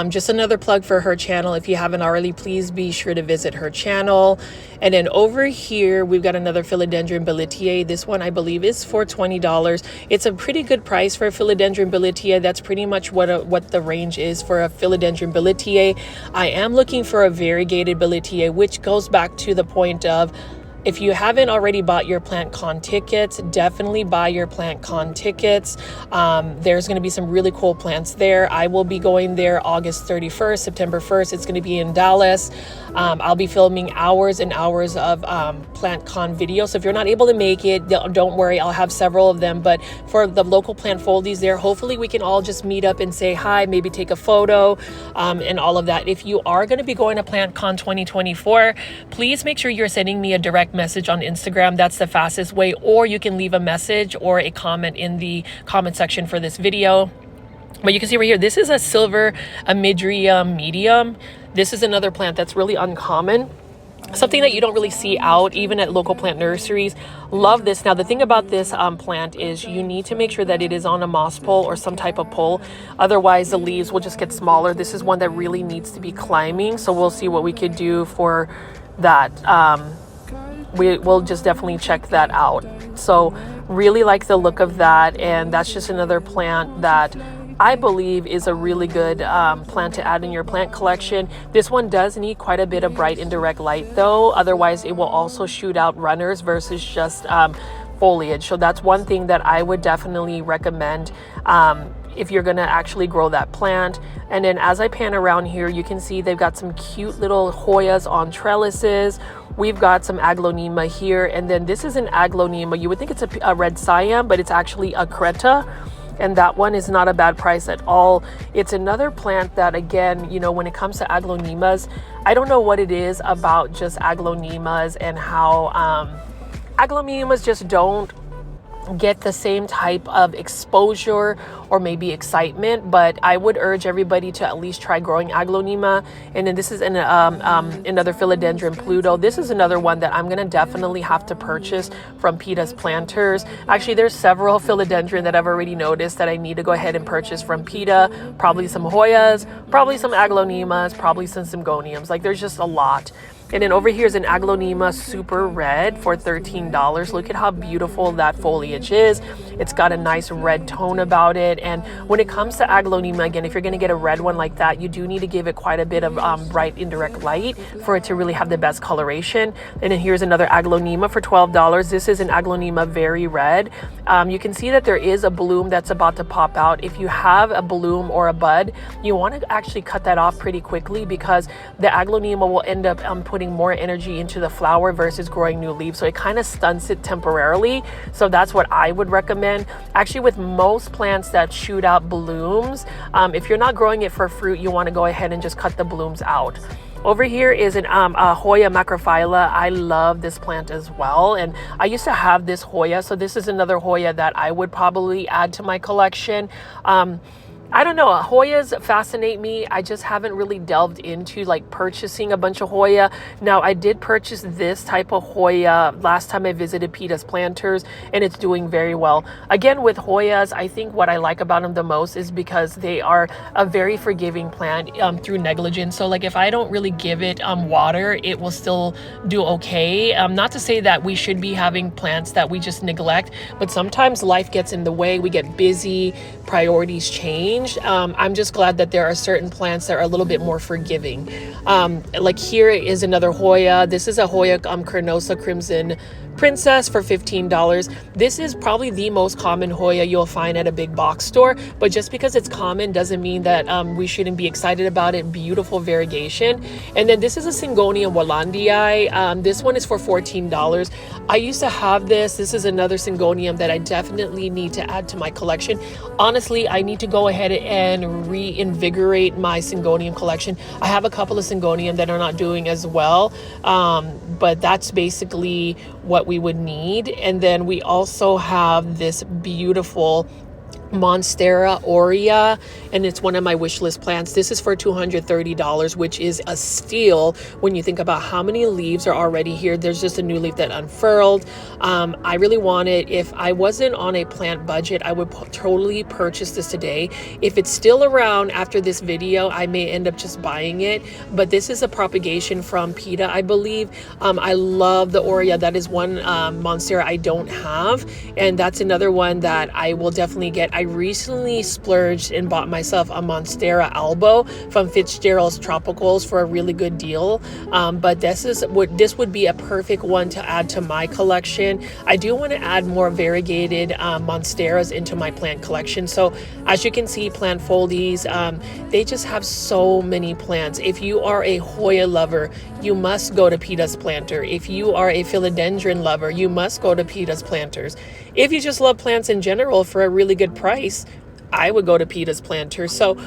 Just another plug for her channel. If you haven't already, please be sure to visit her channel. And then over here, we've got another Philodendron Billetier. This one, I believe, is for $20. It's a pretty good price for a Philodendron Billetier. That's pretty much what the range is for a Philodendron Billetier. I am looking for a variegated Billetier, which goes back to the point of, if you haven't already bought your plant con tickets, definitely buy your plant con tickets. There's going to be some really cool plants there. I will be going there August 31st, September 1st. It's going to be in Dallas. I'll be filming hours and hours of plant con videos. So if you're not able to make it, don't worry. I'll have several of them. But for the local plant foldies there, hopefully we can all just meet up and say hi, maybe take a photo and all of that. If you are going to be going to Plant Con 2024, please make sure you're sending me a direct message on Instagram. That's the fastest way, or you can leave a message or a comment in the comment section for this video. But you can see right here, this is a silver amidrium medium. This is another plant that's really uncommon, something that you don't really see out even at local plant nurseries. Love this. Now the thing about this plant is you need to make sure that it is on a moss pole or some type of pole, otherwise the leaves will just get smaller. This is one that really needs to be climbing, so we'll see what we could do for that. We'll just definitely check that out. So really like the look of that, and that's just another plant that I believe is a really good plant to add in your plant collection. This one does need quite a bit of bright indirect light though, otherwise it will also shoot out runners versus just foliage. So that's one thing that I would definitely recommend if you're gonna actually grow that plant. And then as I pan around here, you can see they've got some cute little Hoyas on trellises. We've got some aglaonema here, and then this is an aglaonema. You would think it's a red cyan, but it's actually a creta, and that one is not a bad price at all. It's another plant that, again, you know, when it comes to aglaonemas, I don't know what it is about just aglaonemas and how aglaonemas just don't get the same type of exposure or maybe excitement, but I would urge everybody to at least try growing aglaonema. And then this is another philodendron Pluto. This is another one that I'm gonna definitely have to purchase from Pitas Planters. Actually, there's several philodendron that I've already noticed that I need to go ahead and purchase from Pita. Probably some Hoyas, probably some aglaonemas, probably some Syngoniums. Like, there's just a lot. And then over here is an aglaonema super red for $13. Look at how beautiful that foliage is. It's got a nice red tone about it. And when it comes to aglaonema, again, if you're going to get a red one like that, you do need to give it quite a bit of bright indirect light for it to really have the best coloration. And then here's another aglaonema for $12. This is an aglaonema very red. You can see that there is a bloom that's about to pop out. If you have a bloom or a bud, you want to actually cut that off pretty quickly, because the aglaonema will end up putting more energy into the flower versus growing new leaves. So it kind of stunts it temporarily. So that's what I would recommend. Actually, with most plants that shoot out blooms, if you're not growing it for fruit, you want to go ahead and just cut the blooms out. Over here is an Hoya macrophylla. I love this plant as well, and I used to have this Hoya, so this is another Hoya that I would probably add to my collection. I don't know, Hoyas fascinate me. I just haven't really delved into like purchasing a bunch of Hoya. Now, I did purchase this type of Hoya last time I visited Pitas Planters, and it's doing very well. Again, with Hoyas, I think what I like about them the most is because they are a very forgiving plant through negligence. So like if I don't really give it water, it will still do okay. Not to say that we should be having plants that we just neglect, but sometimes life gets in the way. We get busy, priorities change. I'm just glad that there are certain plants that are a little bit more forgiving. Like here is another Hoya. This is a Hoya carnosa crimson princess for $15. This is probably the most common Hoya you'll find at a big box store, but just because it's common doesn't mean that we shouldn't be excited about it. Beautiful variegation. And then this is a Syngonium Wallandii. This one is for $14. I used to have this. This is another Syngonium that I definitely need to add to my collection. Honestly, I need to go ahead and reinvigorate my Syngonium collection. I have a couple of Syngonium that are not doing as well, but that's basically what we would need. And then we also have this beautiful Monstera aurea, and it's one of my wish list plants. This is for $230, which is a steal when you think about how many leaves are already here. There's just a new leaf that unfurled. I really want it. If I wasn't on a plant budget, I would totally purchase this today. If it's still around after this video, I may end up just buying it, but this is a propagation from Pita, I believe. I love the aurea. That is one Monstera I don't have, and that's another one that I will definitely get. I recently splurged and bought myself a Monstera albo from Fitzgerald's Tropicals for a really good deal. But this would be a perfect one to add to my collection. I do want to add more variegated Monsteras into my plant collection. So as you can see, plant foldies, they just have so many plants. If you are a Hoya lover, you must go to Pitas Planter. If you are a philodendron lover, you must go to Pitas Planters. If you just love plants in general for a really good price, I would go to Pitas Planter. So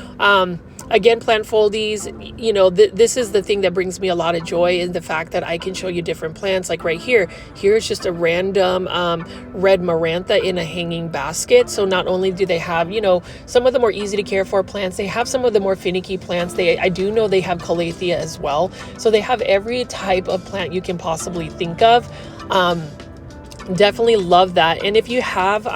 again, plant foldies, you know, this is the thing that brings me a lot of joy, is the fact that I can show you different plants. Like right here, here's just a random red marantha in a hanging basket. So not only do they have, you know, some of the more easy to care for plants, they have some of the more finicky plants. I do know they have calathea as well. So they have every type of plant you can possibly think of. Definitely love that. And if you have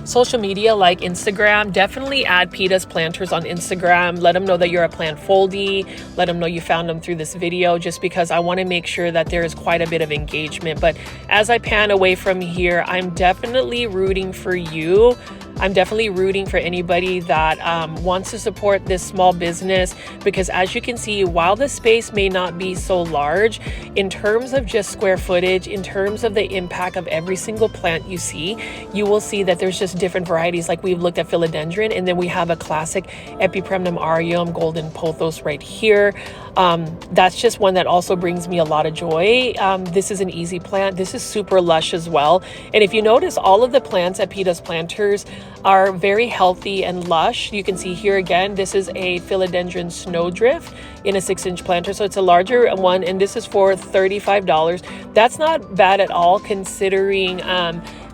social media like Instagram, definitely add Pitas Planters on Instagram. Let them know that you're a plant foldie. Let them know you found them through this video, just because I want to make sure that there is quite a bit of engagement. But as I pan away from here, I'm definitely rooting for you. I'm definitely rooting for anybody that wants to support this small business, because as you can see, while the space may not be so large, in terms of just square footage, in terms of the impact of every single plant you see, you will see that there's just different varieties. Like we've looked at philodendron, and then we have a classic Epipremnum aureum golden pothos right here. That's just one that also brings me a lot of joy. This is an easy plant. This is super lush as well. And if you notice, all of the plants at Pitas Planters are very healthy and lush. You can see here again, this is a philodendron snowdrift in a 6-inch planter. So it's a larger one, and this is for $35. That's not bad at all, considering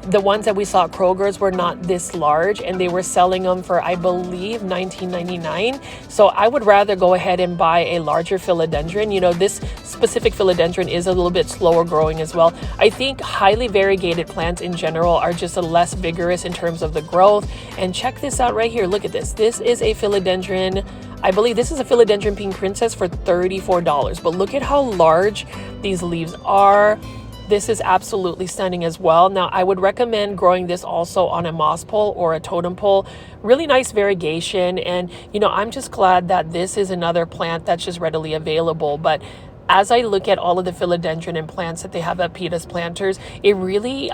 The ones that we saw at Kroger's were not this large, and they were selling them for, I believe, $19.99. So I would rather go ahead and buy a larger philodendron. You know, this specific philodendron is a little bit slower growing as well. I think highly variegated plants in general are just a less vigorous in terms of the growth. And check this out right here. Look at this. This is a philodendron. I believe this is a philodendron pink princess for $34. But look at how large these leaves are. This is absolutely stunning as well. Now, I would recommend growing this also on a moss pole or a totem pole. Really nice variegation. And, you know, I'm just glad that this is another plant that's just readily available. But as I look at all of the philodendron and plants that they have at Pitas Planters, it really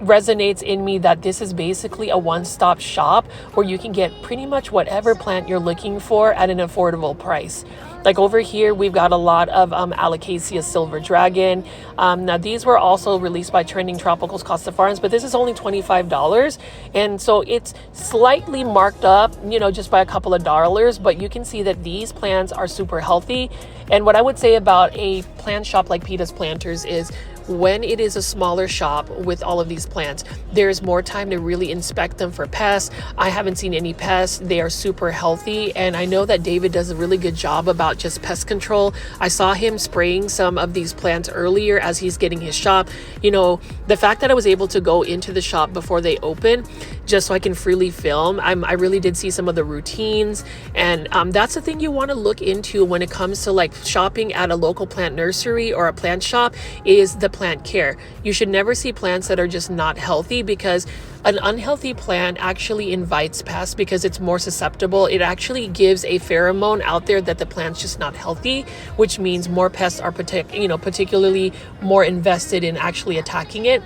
resonates in me that this is basically a one-stop shop where you can get pretty much whatever plant you're looking for at an affordable price. Like over here, we've got a lot of Alocasia silver dragon. Now these were also released by Trending Tropicals Costa Farms, but this is only $25. And so it's slightly marked up, you know, just by a couple of dollars, but you can see that these plants are super healthy. And what I would say about a plant shop like Pitas Planters is when it is a smaller shop with all of these plants, there's more time to really inspect them for pests. I haven't seen any pests. They are super healthy. And I know that David does a really good job about just pest control. I saw him spraying some of these plants earlier as he's getting his shop. You know, the fact that I was able to go into the shop before they open, just so I can freely film, I really did see some of the routines. And that's the thing you want to look into when it comes to like shopping at a local plant nursery or a plant shop, is the plant care. You should never see plants that are just not healthy, because an unhealthy plant actually invites pests because it's more susceptible. It actually gives a pheromone out there that the plant's just not healthy, which means more pests are particularly more invested in actually attacking it.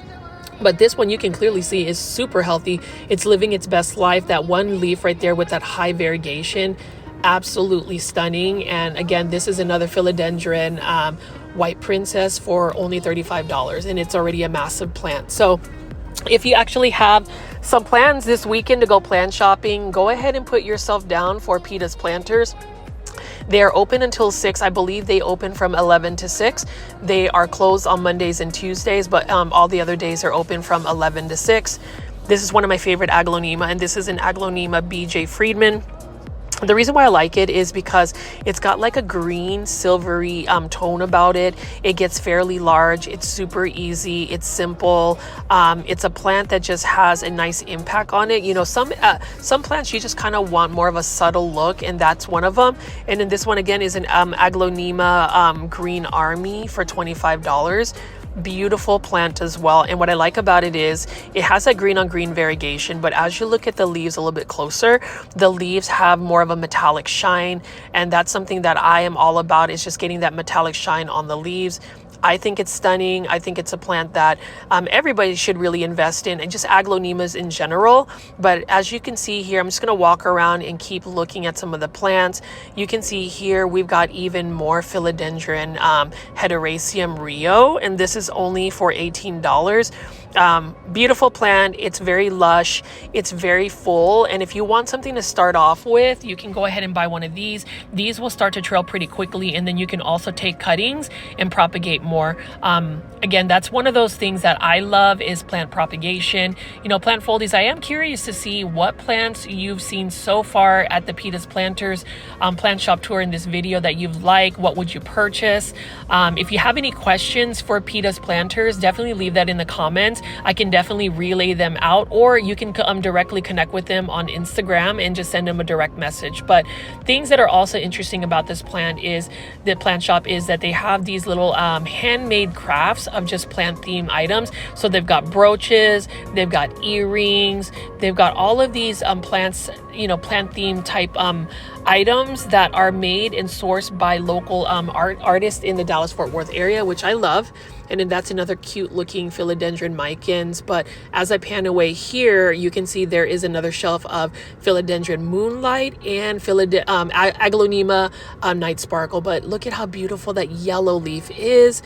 But this one you can clearly see is super healthy. It's living its best life. That one leaf right there with that high variegation, absolutely stunning. And again, this is another philodendron white princess for only $35, and it's already a massive plant. So if you actually have some plans this weekend to go plant shopping, go ahead and put yourself down for Pitas Planters. They are open until 6. I believe they open from 11 to 6. They are closed on Mondays and Tuesdays, but all the other days are open from 11 to 6. This is one of my favorite aglaonema, and this is an aglaonema BJ Friedman. The reason why I like it is because it's got like a green silvery tone about it. It gets fairly large. It's super easy. It's simple. It's a plant that just has a nice impact on it. You know, some plants you just kind of want more of a subtle look, and that's one of them. And then this one again is an aglaonema green army for $25. Beautiful plant as well. And what I like about it is it has that green on green variegation, but as you look at the leaves a little bit closer, the leaves have more of a metallic shine, and that's something that I am all about, is just getting that metallic shine on the leaves. I think it's stunning. I think it's a plant that everybody should really invest in, and just aglaonemas in general. But as you can see here, I'm just going to walk around and keep looking at some of the plants. You can see here we've got even more philodendron Hederaceum Rio, and this is only for $18. Beautiful plant. It's very lush. It's very full. And if you want something to start off with, you can go ahead and buy one of these. These will start to trail pretty quickly, and then you can also take cuttings and propagate more. Again, that's one of those things that I love, is plant propagation. You know, plant foldies, I am curious to see what plants you've seen so far at the Pitas Planters plant shop tour in this video that you've liked. What would you purchase? If you have any questions for Pitas Planters, definitely leave that in the comments. I can definitely relay them out, or you can directly connect with them on Instagram and just send them a direct message. But things that are also interesting about this plant is the plant shop is that they have these little handmade crafts of just plant theme items. So they've got brooches, they've got earrings, they've got all of these plants, you know, plant theme type items that are made and sourced by local artists in the Dallas-Fort Worth area, which I love. And then that's another cute looking philodendron micans. But as I pan away here, you can see there is another shelf of philodendron moonlight and aglaonema night sparkle. But look at how beautiful that yellow leaf is.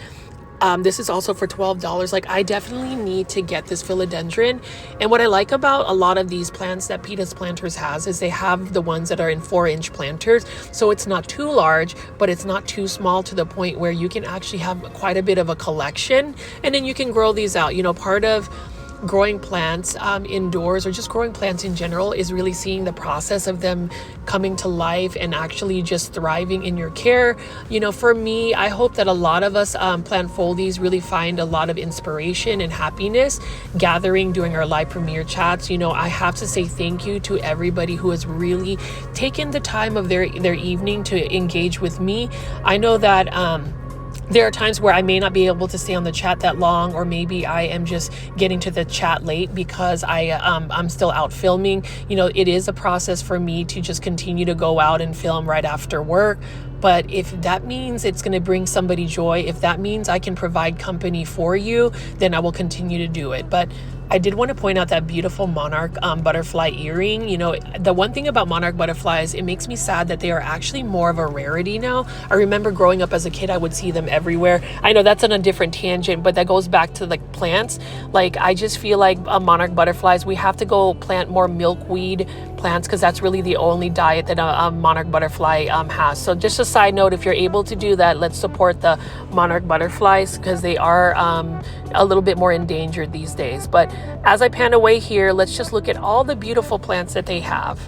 This is also for $12. Like, I definitely need to get this philodendron. And what I like about a lot of these plants that Pitas Planters has is they have the ones that are in 4-inch planters. So it's not too large, but it's not too small, to the point where you can actually have quite a bit of a collection. And then you can grow these out. You know, part of growing plants indoors, or just growing plants in general, is really seeing the process of them coming to life and actually just thriving in your care. You know, for me, I hope that a lot of us plant foldies really find a lot of inspiration and happiness gathering during our live premiere chats. You know, I have to say thank you to everybody who has really taken the time of their evening to engage with me. I know that there are times where I may not be able to stay on the chat that long, or maybe I am just getting to the chat late because I'm still out filming. You know, it is a process for me to just continue to go out and film right after work. But if that means it's going to bring somebody joy, if that means I can provide company for you, then I will continue to do it. But I did want to point out that beautiful Monarch butterfly earring. You know, the one thing about Monarch butterflies, it makes me sad that they are actually more of a rarity now. I remember growing up as a kid, I would see them everywhere. I know that's on a different tangent, but that goes back to like plants. Like, I just feel like Monarch butterflies, we have to go plant more milkweed plants, because that's really the only diet that a Monarch butterfly has. So just a side note, if you're able to do that, let's support the Monarch butterflies, because they are a little bit more endangered these days. But as I pan away here, let's just look at all the beautiful plants that they have.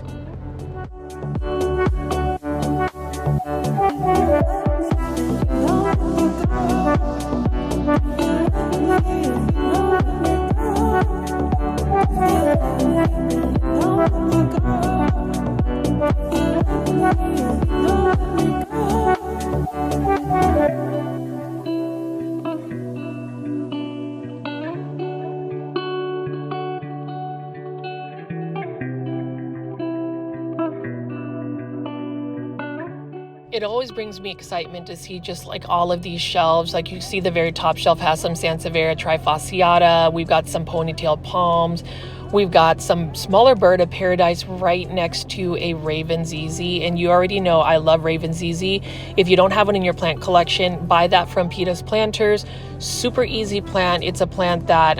It always brings me excitement to see just like all of these shelves. Like, you see the very top shelf has some Sansevieria trifasciata. We've got some ponytail palms. We've got some smaller bird of paradise right next to a Raven ZZ. And you already know I love Raven ZZ. If you don't have one in your plant collection, buy that from Pitas Planters. Super easy plant. It's a plant that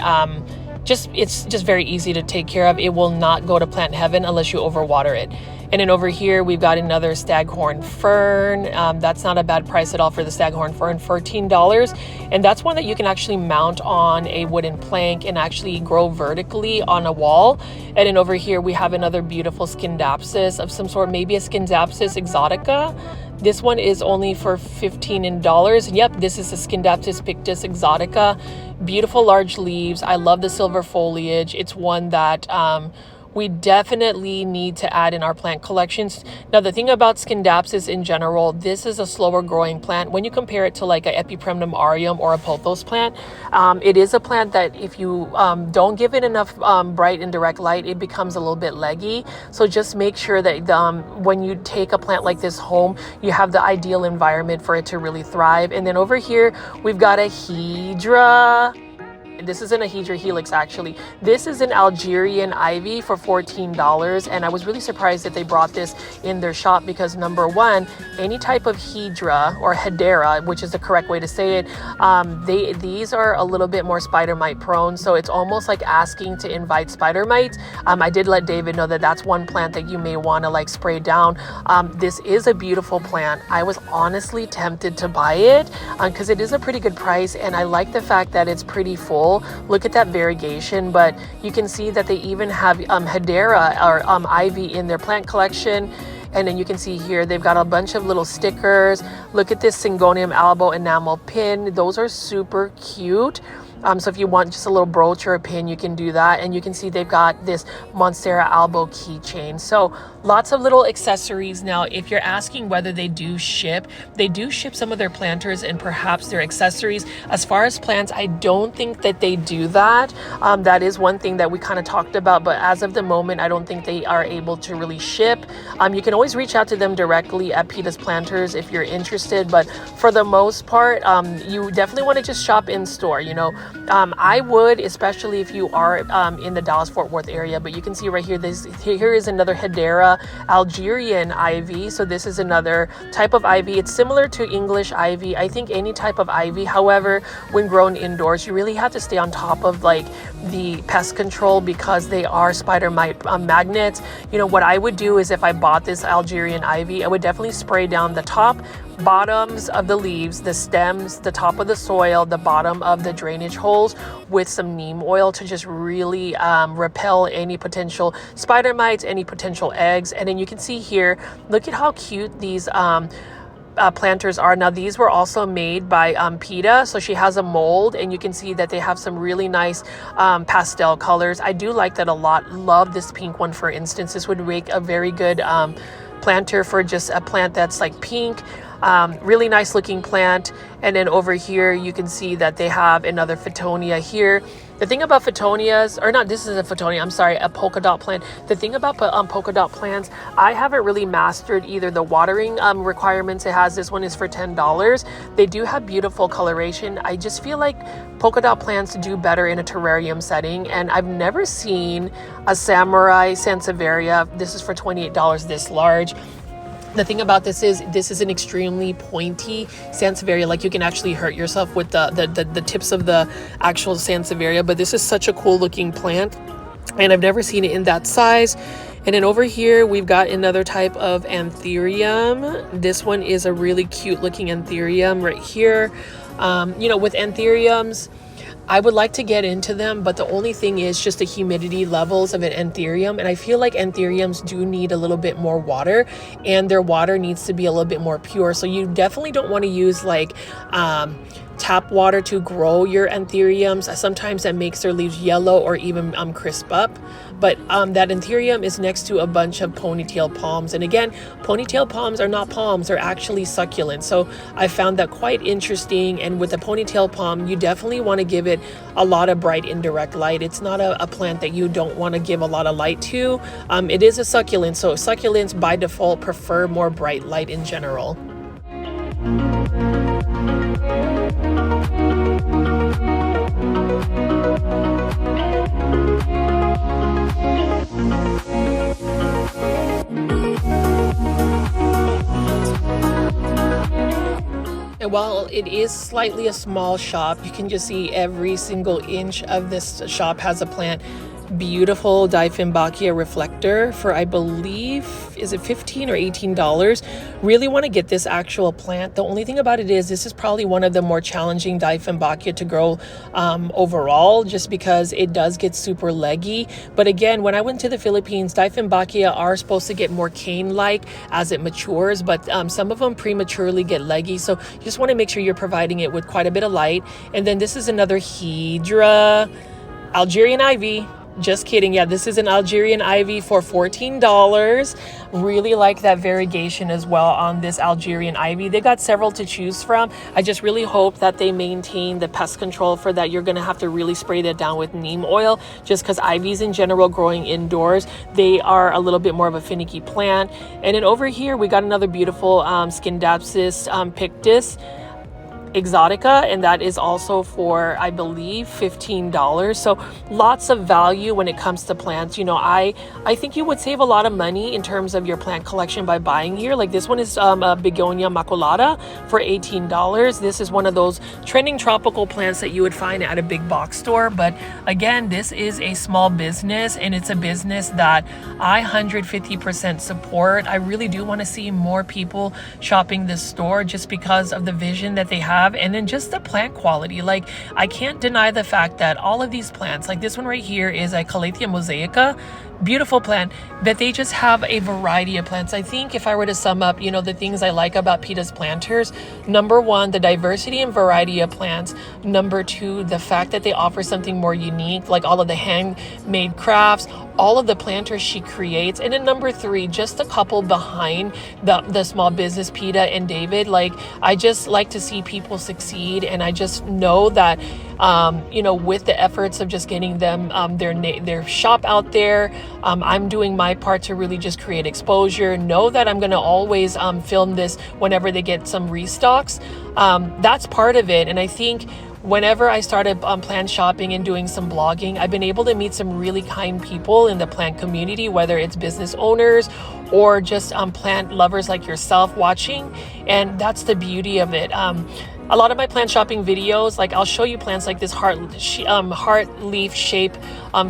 it's just very easy to take care of. It will not go to plant heaven unless you overwater it. And then over here, we've got another Staghorn fern. That's not a bad price at all for the Staghorn fern, $14. And that's one that you can actually mount on a wooden plank and actually grow vertically on a wall. And then over here, we have another beautiful Scindapsus of some sort, maybe a Scindapsus exotica. This one is only for $15. And yep, this is a Scindapsus pictus exotica. Beautiful large leaves. I love the silver foliage. It's one that we definitely need to add in our plant collections. Now, the thing about Scindapsus in general, this is a slower growing plant. When you compare it to like a Epipremnum aureum or a Pothos plant, it is a plant that if you don't give it enough bright and direct light, it becomes a little bit leggy. So just make sure that when you take a plant like this home, you have the ideal environment for it to really thrive. And then over here, we've got a Hydra. This isn't a Hydra helix, actually. This is an Algerian ivy for $14, and I was really surprised that they brought this in their shop because, number one, any type of Hydra or Hedera, which is the correct way to say it, these are a little bit more spider mite prone, so it's almost like asking to invite spider mites. I did let David know that that's one plant that you may want to like spray down. This is a beautiful plant. I was honestly tempted to buy it because it is a pretty good price, and I like the fact that it's pretty full. Look at that variegation, but you can see that they even have Hedera or ivy in their plant collection. And then you can see here, they've got a bunch of little stickers. Look at this Syngonium albo enamel pin. Those are super cute. So if you want just a little brooch or a pin, you can do that. And you can see they've got this Monstera albo keychain. So lots of little accessories. Now, if you're asking whether they do ship some of their planters and perhaps their accessories. As far as plants, I don't think that they do that. That is one thing that we kind of talked about, but as of the moment, I don't think they are able to really ship. You can always reach out to them directly at Pitas Planters if you're interested, but for the most part, you definitely want to just shop in store, you know. I would, especially if you are in the Dallas-Fort Worth area, but you can see right here, here is another Hedera Algerian ivy. So this is another type of ivy. It's similar to English ivy. I think any type of ivy, however, when grown indoors, you really have to stay on top of like the pest control because they are spider mite magnets. You know, what I would do is if I bought this Algerian ivy, I would definitely spray down the top bottoms of the leaves, the stems, the top of the soil, the bottom of the drainage holes with some neem oil to just really repel any potential spider mites, any potential eggs. And then you can see here, look at how cute these planters are. Now these were also made by Pita, so she has a mold, and you can see that they have some really nice pastel colors. I do like that a lot. Love this pink one, for instance. This would make a very good planter for just a plant that's like pink. Really nice looking plant. And then over here you can see that they have another Phytonia here. The thing about Phytonias, or not, this is a Phytonia, I'm sorry, a polka dot plant. The thing about polka dot plants, I haven't really mastered either the watering requirements it has. This one is for $10. They do have beautiful coloration. I just feel like polka dot plants do better in a terrarium setting, and I've never seen a samurai sansevieria. This is for $28, this large. The thing about this is an extremely pointy sansevieria. Like, you can actually hurt yourself with the tips of the actual sansevieria, but this is such a cool looking plant, and I've never seen it in that size. And then over here we've got another type of anthurium. This one is a really cute looking anthurium right here. You know, with anthuriums, I would like to get into them, but the only thing is just the humidity levels of an anthurium. And I feel like anthuriums do need a little bit more water, and their water needs to be a little bit more pure. So you definitely don't want to use like tap water to grow your anthuriums. Sometimes that makes their leaves yellow or even crisp up. But that anthurium is next to a bunch of ponytail palms. And again, ponytail palms are not palms, they're actually succulents. So I found that quite interesting. And with a ponytail palm, you definitely want to give it a lot of bright indirect light. It's not a plant that you don't want to give a lot of light to. It is a succulent, so succulents by default prefer more bright light in general. And while it is slightly a small shop, you can just see every single inch of this shop has a plant. Beautiful Dieffenbachia reflector for, I believe, is it $15 or $18? Really want to get this actual plant. The only thing about it is this is probably one of the more challenging Dieffenbachia to grow overall, just because it does get super leggy. But again, when I went to the Philippines, Dieffenbachia are supposed to get more cane-like as it matures, but some of them prematurely get leggy. So you just want to make sure you're providing it with quite a bit of light. And then this is another Hydra Algerian ivy. Just kidding. Yeah, this is an Algerian ivy for $14. Really like that variegation as well on this Algerian ivy. They got several to choose from. I just really hope that they maintain the pest control for that. You're going to have to really spray that down with neem oil, just because ivies in general growing indoors, they are a little bit more of a finicky plant. And then over here, we got another beautiful Scindapsus pictus exotica, and that is also for, I believe, $15. So lots of value when it comes to plants. You know, I think you would save a lot of money in terms of your plant collection by buying here. Like this one is a Begonia maculata for $18. This is one of those trending tropical plants that you would find at a big box store. But again, this is a small business, and it's a business that I 150% support. I really do want to see more people shopping this store, just because of the vision that they have. And then just the plant quality. Like, I can't deny the fact that all of these plants, like this one right here is a Calathea mosaica, beautiful plant, that they just have a variety of plants. I think if I were to sum up, you know, the things I like about Pitas planters, number one, the diversity and variety of plants. Number two, the fact that they offer something more unique, like all of the handmade crafts, all of the planters she creates. And then number three, just the couple behind the small business, Pita and David. Like, I just like to see people succeed, and I just know that you know, with the efforts of just getting them their shop out there, I'm doing my part to really just create exposure. Know that I'm going to always film this whenever they get some restocks. That's part of it. And I think whenever I started plant shopping and doing some blogging, I've been able to meet some really kind people in the plant community, whether it's business owners or just plant lovers like yourself watching. And that's the beauty of it. A lot of my plant shopping videos, like I'll show you plants like this heart leaf shape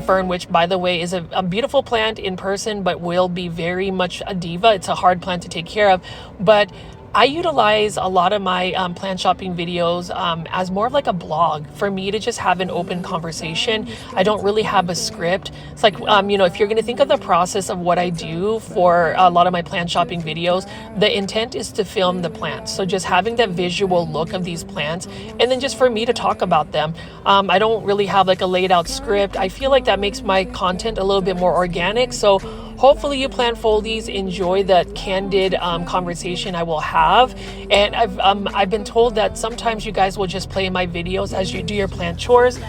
fern, which by the way is a beautiful plant in person, but will be very much a diva. It's a hard plant to take care of. But I utilize a lot of my plant shopping videos as more of like a blog for me to just have an open conversation. I don't really have a script. It's like, you know, if you're going to think of the process of what I do for a lot of my plant shopping videos, the intent is to film the plants. So just having that visual look of these plants, and then just for me to talk about them. I don't really have like a laid out script. I feel like that makes my content a little bit more organic. So hopefully you plant foldies enjoy that candid conversation I will have. And I've been told that sometimes you guys will just play my videos as you do your plant chores.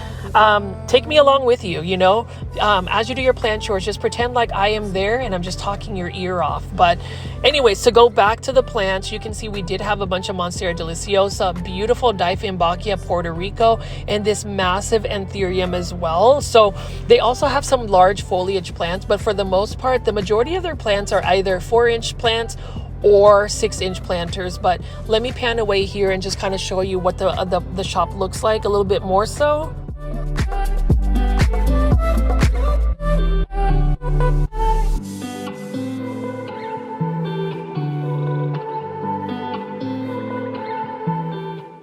Take me along with you, you know, as you do your plant chores, just pretend like I am there and I'm just talking your ear off. But anyways, to go back to the plants, you can see we did have a bunch of Monstera deliciosa, beautiful Dieffenbachia Puerto Rico, and this massive Anthurium as well. So they also have some large foliage plants, but for the most part, the majority of their plants are either 4-inch plants or 6-inch planters. But let me pan away here and just kind of show you what the shop looks like a little bit more so.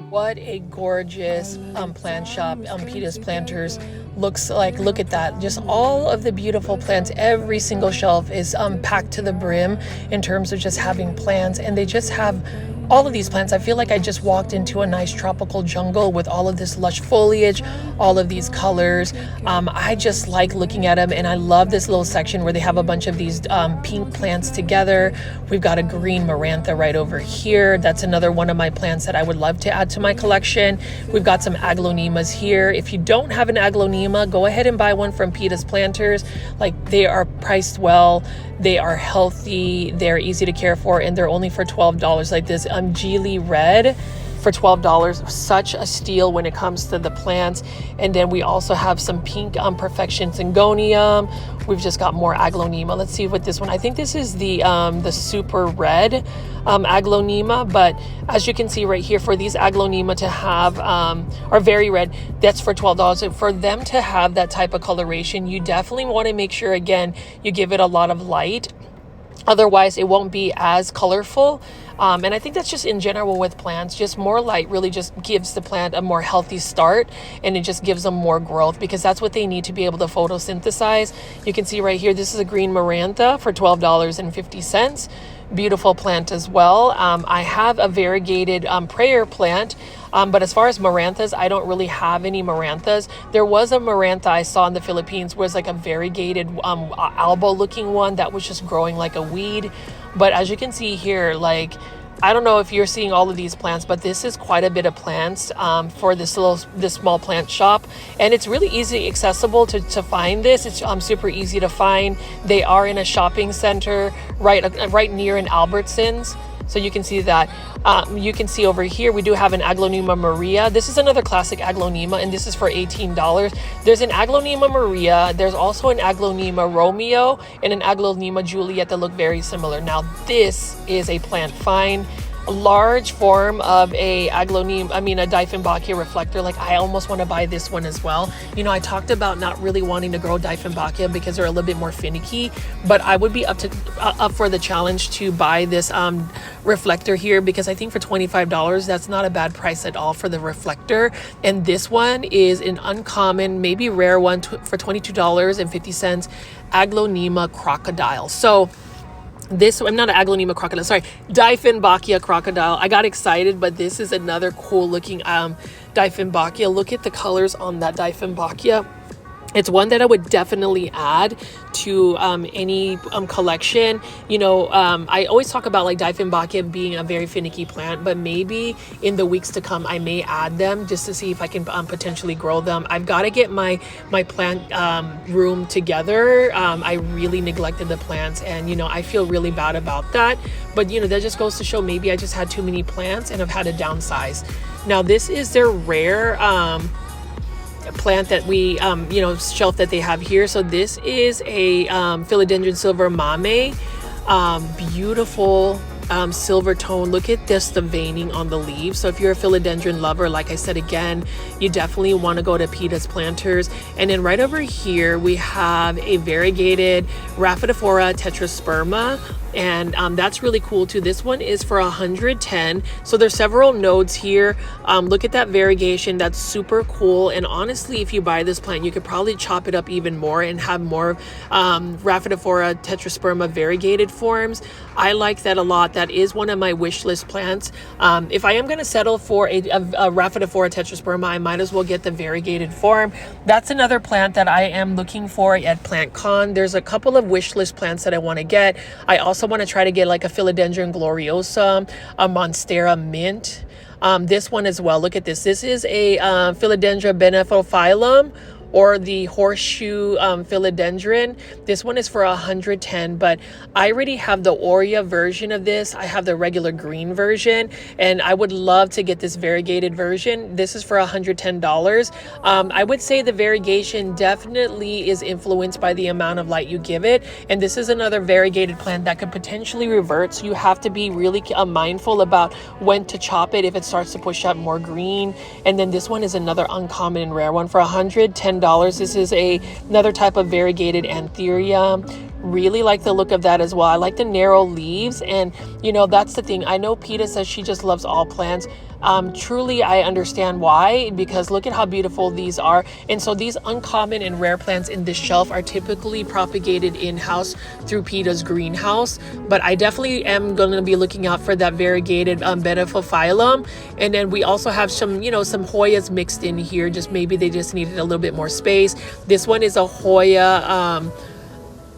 What a gorgeous plant shop Pitas Planters looks like. Look at that, just all of the beautiful plants. Every single shelf is packed to the brim in terms of just having plants, and they just have all of these plants. I feel like I just walked into a nice tropical jungle with all of this lush foliage, all of these colors. I just like looking at them, and I love this little section where they have a bunch of these pink plants together. We've got a green marantha right over here. That's another one of my plants that I would love to add to my collection. We've got some aglaonemas here. If you don't have an aglaonema, go ahead and buy one from Pitas Planters. Like, they are priced well, they are healthy, they're easy to care for, and they're only for $12. Like this Geely Red for $12, such a steal when it comes to the plants. And then we also have some pink Perfection Syngonium. We've just got more aglaonema. Let's see what this one, I think this is the super red aglaonema, but as you can see right here, for these aglaonema to have are very red, that's for $12. And for them to have that type of coloration, you definitely want to make sure, again, you give it a lot of light. Otherwise, it won't be as colorful. And I think that's just in general with plants, just more light really just gives the plant a more healthy start, and it just gives them more growth, because that's what they need to be able to photosynthesize. You can see right here, this is a green marantha for $12.50. Beautiful plant as well. I have a variegated prayer plant, but as far as maranthas, I don't really have any maranthas. There was a marantha I saw in the Philippines, was like a variegated albo looking one that was just growing like a weed. But as you can see here, like, I don't know if you're seeing all of these plants, but this is quite a bit of plants for this small plant shop, and it's really easy accessible to find this. It's super easy to find. They are in a shopping center right near an Albertsons. So you can see that. You can see over here, we do have an aglaonema Maria. This is another classic aglaonema, and this is for $18. There's an aglaonema Maria. There's also an aglaonema Romeo and an aglaonema Juliet that look very similar. Now, this is a plant find. A large form of a Dieffenbachia reflector. Like, I almost want to buy this one as well. You know, I talked about not really wanting to grow Dieffenbachia because they're a little bit more finicky, but I would be up for the challenge to buy this reflector here, because I think for $25, that's not a bad price at all for the reflector. And this one is an uncommon, maybe rare one for $22.50, aglaonema crocodile. So this, I'm not an aglaonema crocodile, sorry, Dieffenbachia crocodile. I got excited, but this is another cool looking Dieffenbachia. Look at the colors on that Dieffenbachia. It's one that I would definitely add to any collection. You know, I always talk about like Dieffenbachia being a very finicky plant, but maybe in the weeks to come, I may add them just to see if I can potentially grow them. I've got to get my plant room together. I really neglected the plants, and, you know, I feel really bad about that. But, you know, that just goes to show maybe I just had too many plants and I've had to downsize. Now, this is their rare plant that we shelf that they have here. So this is a Philodendron silver mame, beautiful silver tone. Look at this, the veining on the leaves. So if you're a philodendron lover, like I said, again, you definitely want to go to Pitas Planters. And then right over here we have a variegated Variegated Tetrasperma. And that's really cool too. This one is for 110. So there's several nodes here. Look at that variegation. That's super cool. And honestly, if you buy this plant, you could probably chop it up even more and have more Rhaphidophora tetrasperma variegated forms. I like that a lot. That is one of my wish list plants. If I am going to settle for a Rhaphidophora tetrasperma, I might as well get the variegated form. That's another plant that I am looking for at PlantCon. There's a couple of wish list plants that I want to get. I also want to try to get like a Philodendron gloriosa, a Monstera mint. This one as well. Look at this. This is a Philodendron benephilophyllum, or the horseshoe philodendron. This one is for 110, but I already have the Hoya version of this. I have the regular green version, and I would love to get this variegated version. This is for $110. I would say the variegation definitely is influenced by the amount of light you give it, and this is another variegated plant that could potentially revert, so you have to be really mindful about when to chop it if it starts to push up more green. And then this one is another uncommon and rare one for $110. This is another type of variegated anthurium. Really like the look of that as well. I like the narrow leaves, and you know, that's the thing. I know Pita says she just loves all plants. Truly, I understand why, because look at how beautiful these are. And so these uncommon and rare plants in this shelf are typically propagated in-house through Pita's greenhouse. But I definitely am going to be looking out for that variegated benephilophyllum. And then we also have some, you know, some Hoyas mixed in here. Just maybe they just needed a little bit more space. This one is a Hoya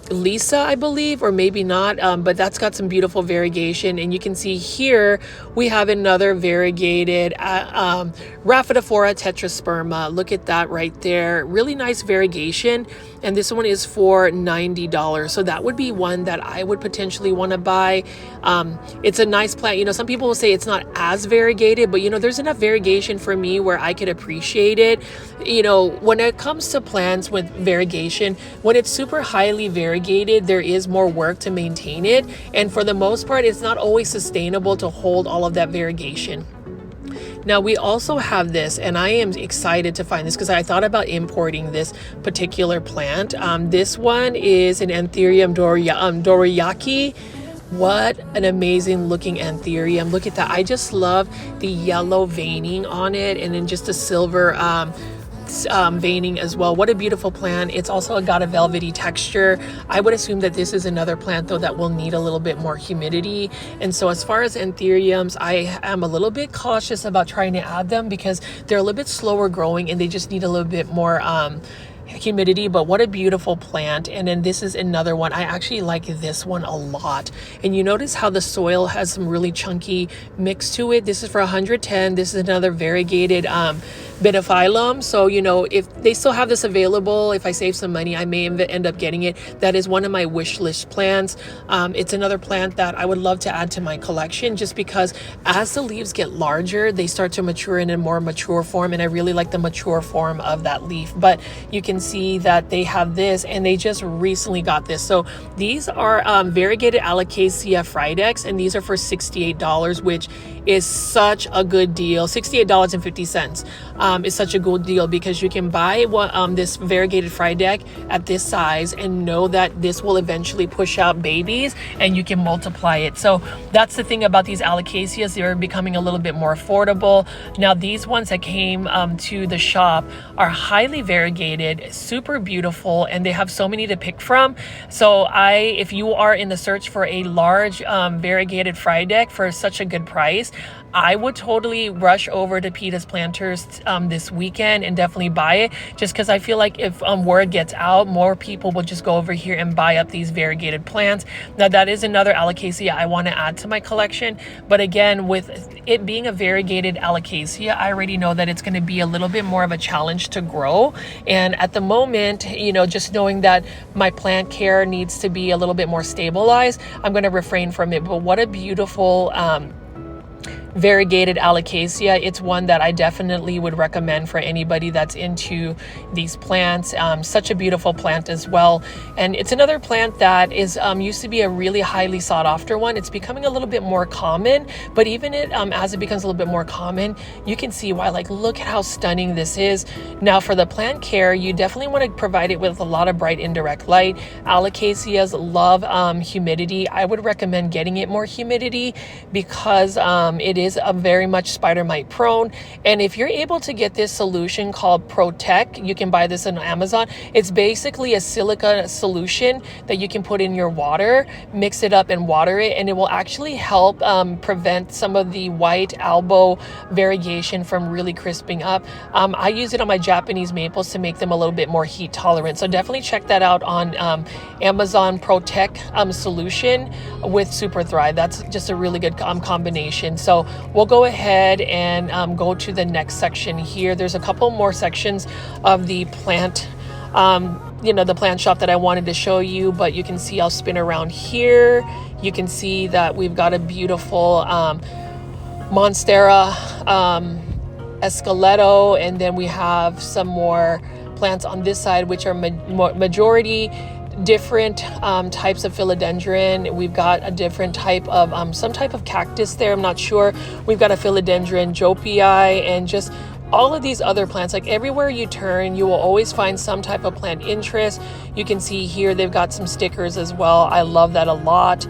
Lisa, I believe, or maybe not, but that's got some beautiful variegation. And you can see here we have another variegated Rhaphidophora tetrasperma. Look at that right there. Really nice variegation. And this one is for $90. So that would be one that I would potentially want to buy. It's a nice plant. You know, some people will say it's not as variegated, but you know, there's enough variegation for me where I could appreciate it. You know, when it comes to plants with variegation, when it's super highly variegated, there is more work to maintain it. And for the most part, it's not always sustainable to hold all of that variegation. Now we also have this, and I am excited to find this because I thought about importing this particular plant. This one is an Anthurium dorayaki. What an amazing looking Anthurium. Look at that. I just love the yellow veining on it, and then just the silver veining as well. What a beautiful plant. It's also got a velvety texture. I would assume that this is another plant though that will need a little bit more humidity. And so as far as anthuriums, I am a little bit cautious about trying to add them because they're a little bit slower growing and they just need a little bit more humidity. But what a beautiful plant. And then this is another one. I actually like this one a lot. And you notice how the soil has some really chunky mix to it. This is for 110. This is another variegated Benophyllum. So, you know, if they still have this available, if I save some money, I may end up getting it. That is one of my wish list plants. It's another plant that I would love to add to my collection just because as the leaves get larger, they start to mature in a more mature form. And I really like the mature form of that leaf. But you can see that they have this and they just recently got this. So these are variegated Alocasia frydeks, and these are for $68, which is such a good deal. $68.50 is such a good deal because you can buy this variegated frydek at this size and know that this will eventually push out babies and you can multiply it. So that's the thing about these Alocasias. They're becoming a little bit more affordable. Now these ones that came to the shop are highly variegated, super beautiful, and they have so many to pick from. So if you are in the search for a large variegated frydek for such a good price, I would totally rush over to Pitas Planters this weekend and definitely buy it, just because I feel like if word gets out, more people will just go over here and buy up these variegated plants. Now that is another Alocasia I want to add to my collection, but again, with it being a variegated Alocasia, I already know that it's going to be a little bit more of a challenge to grow. And at the moment, you know, just knowing that my plant care needs to be a little bit more stabilized, I'm going to refrain from it. But what a beautiful Variegated Alocasia. It's one that I definitely would recommend for anybody that's into these plants. Such a beautiful plant as well. And it's another plant that is used to be a really highly sought after one. It's becoming a little bit more common, but even as it becomes a little bit more common, you can see why. Like, look at how stunning this is. Now for the plant care, you definitely want to provide it with a lot of bright indirect light. Alocasias love humidity. I would recommend getting it more humidity because it is a very much spider mite prone. And if you're able to get this solution called Protect, you can buy this on Amazon. It's basically a silica solution that you can put in your water, mix it up and water it, and it will actually help prevent some of the white albo variegation from really crisping up. I use it on my Japanese maples to make them a little bit more heat tolerant. So definitely check that out on Amazon. Protect solution with Super Thrive. That's just a really good combination. So we'll go ahead and go to the next section here. There's a couple more sections of the plant, the plant shop that I wanted to show you, but you can see I'll spin around here. You can see that we've got a beautiful Monstera esqueleto, and then we have some more plants on this side, which are majority different types of philodendron. We've got a different type of some type of cactus there, I'm not sure. We've got a philodendron jopii, and just all of these other plants. Like, everywhere you turn, you will always find some type of plant interest. You can see here they've got some stickers as well. I love that a lot.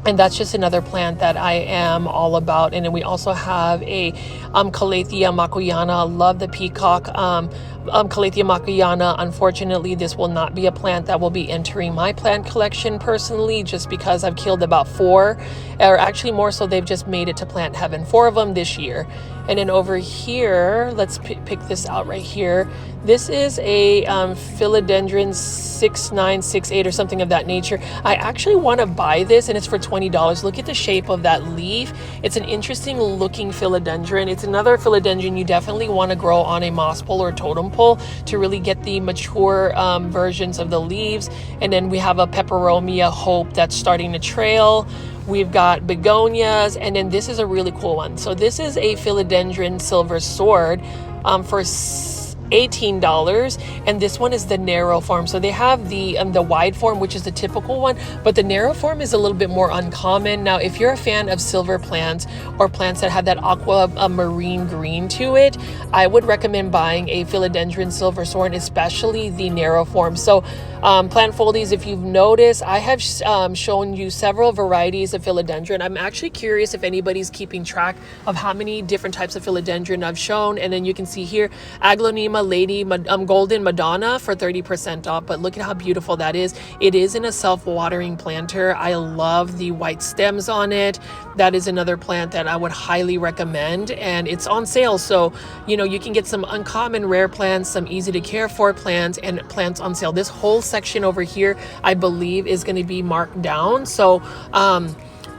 And that's just another plant that I am all about. And then we also have a Calathea macuyana. Love the peacock Calathea macuyana. Unfortunately, this will not be a plant that will be entering my plant collection personally, just because I've killed about 4, or actually more so, they've just made it to plant heaven, 4 of them this year. And then over here, let's pick this out right here. This is a philodendron 6968 or something of that nature. I actually want to buy this, and it's for $20. Look at the shape of that leaf. It's an interesting looking philodendron. It's another philodendron you definitely want to grow on a moss pole or totem pole to really get the mature versions of the leaves. And then we have a peperomia hope that's starting to trail. We've got begonias, and then this is a really cool one. So this is a philodendron silver sword for $18, and this one is the narrow form. So they have the wide form, which is the typical one, but the narrow form is a little bit more uncommon. Now, if you're a fan of silver plants or plants that have that aqua marine green to it, I would recommend buying a philodendron silver sword, especially the narrow form. So plant foldies, if you've noticed, I have shown you several varieties of philodendron. I'm actually curious if anybody's keeping track of how many different types of philodendron I've shown. And then you can see here, aglaonema lady golden Madonna for 30% off. But look at how beautiful that is. It is in a self-watering planter. I love the white stems on it. That is another plant that I would highly recommend, and it's on sale. So you can get some uncommon rare plants, some easy to care for plants, and plants on sale. This whole section over here, I believe, is going to be marked down. So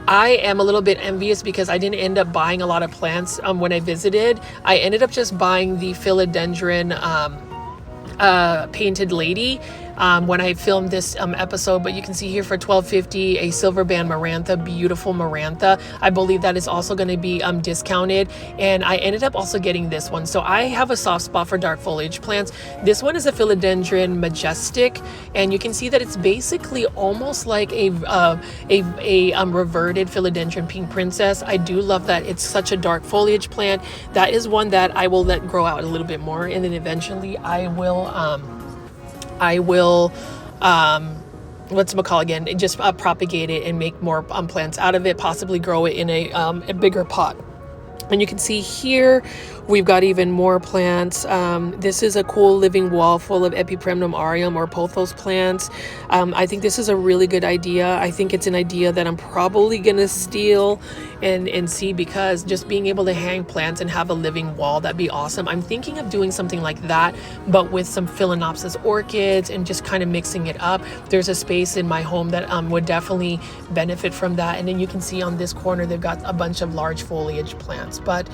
I am a little bit envious because I didn't end up buying a lot of plants when I visited. I ended up just buying the philodendron painted lady when I filmed this episode, but you can see here for $12.50 a silver band marantha, beautiful marantha. I believe that is also going to be discounted, and I ended up also getting this one. So I have a soft spot for dark foliage plants. This one is a philodendron majestic, and you can see that it's basically almost like a reverted philodendron pink princess. I do love that it's such a dark foliage plant. That is one that I will let grow out a little bit more, and then eventually I will just propagate it and make more plants out of it, possibly grow it in a bigger pot. And you can see here, we've got even more plants. This is a cool living wall full of Epipremnum aureum or Pothos plants. I think this is a really good idea. I think it's an idea that I'm probably going to steal and see, because just being able to hang plants and have a living wall, that'd be awesome. I'm thinking of doing something like that, but with some Phalaenopsis orchids and just kind of mixing it up. There's a space in my home that would definitely benefit from that. And then you can see on this corner, they've got a bunch of large foliage plants. But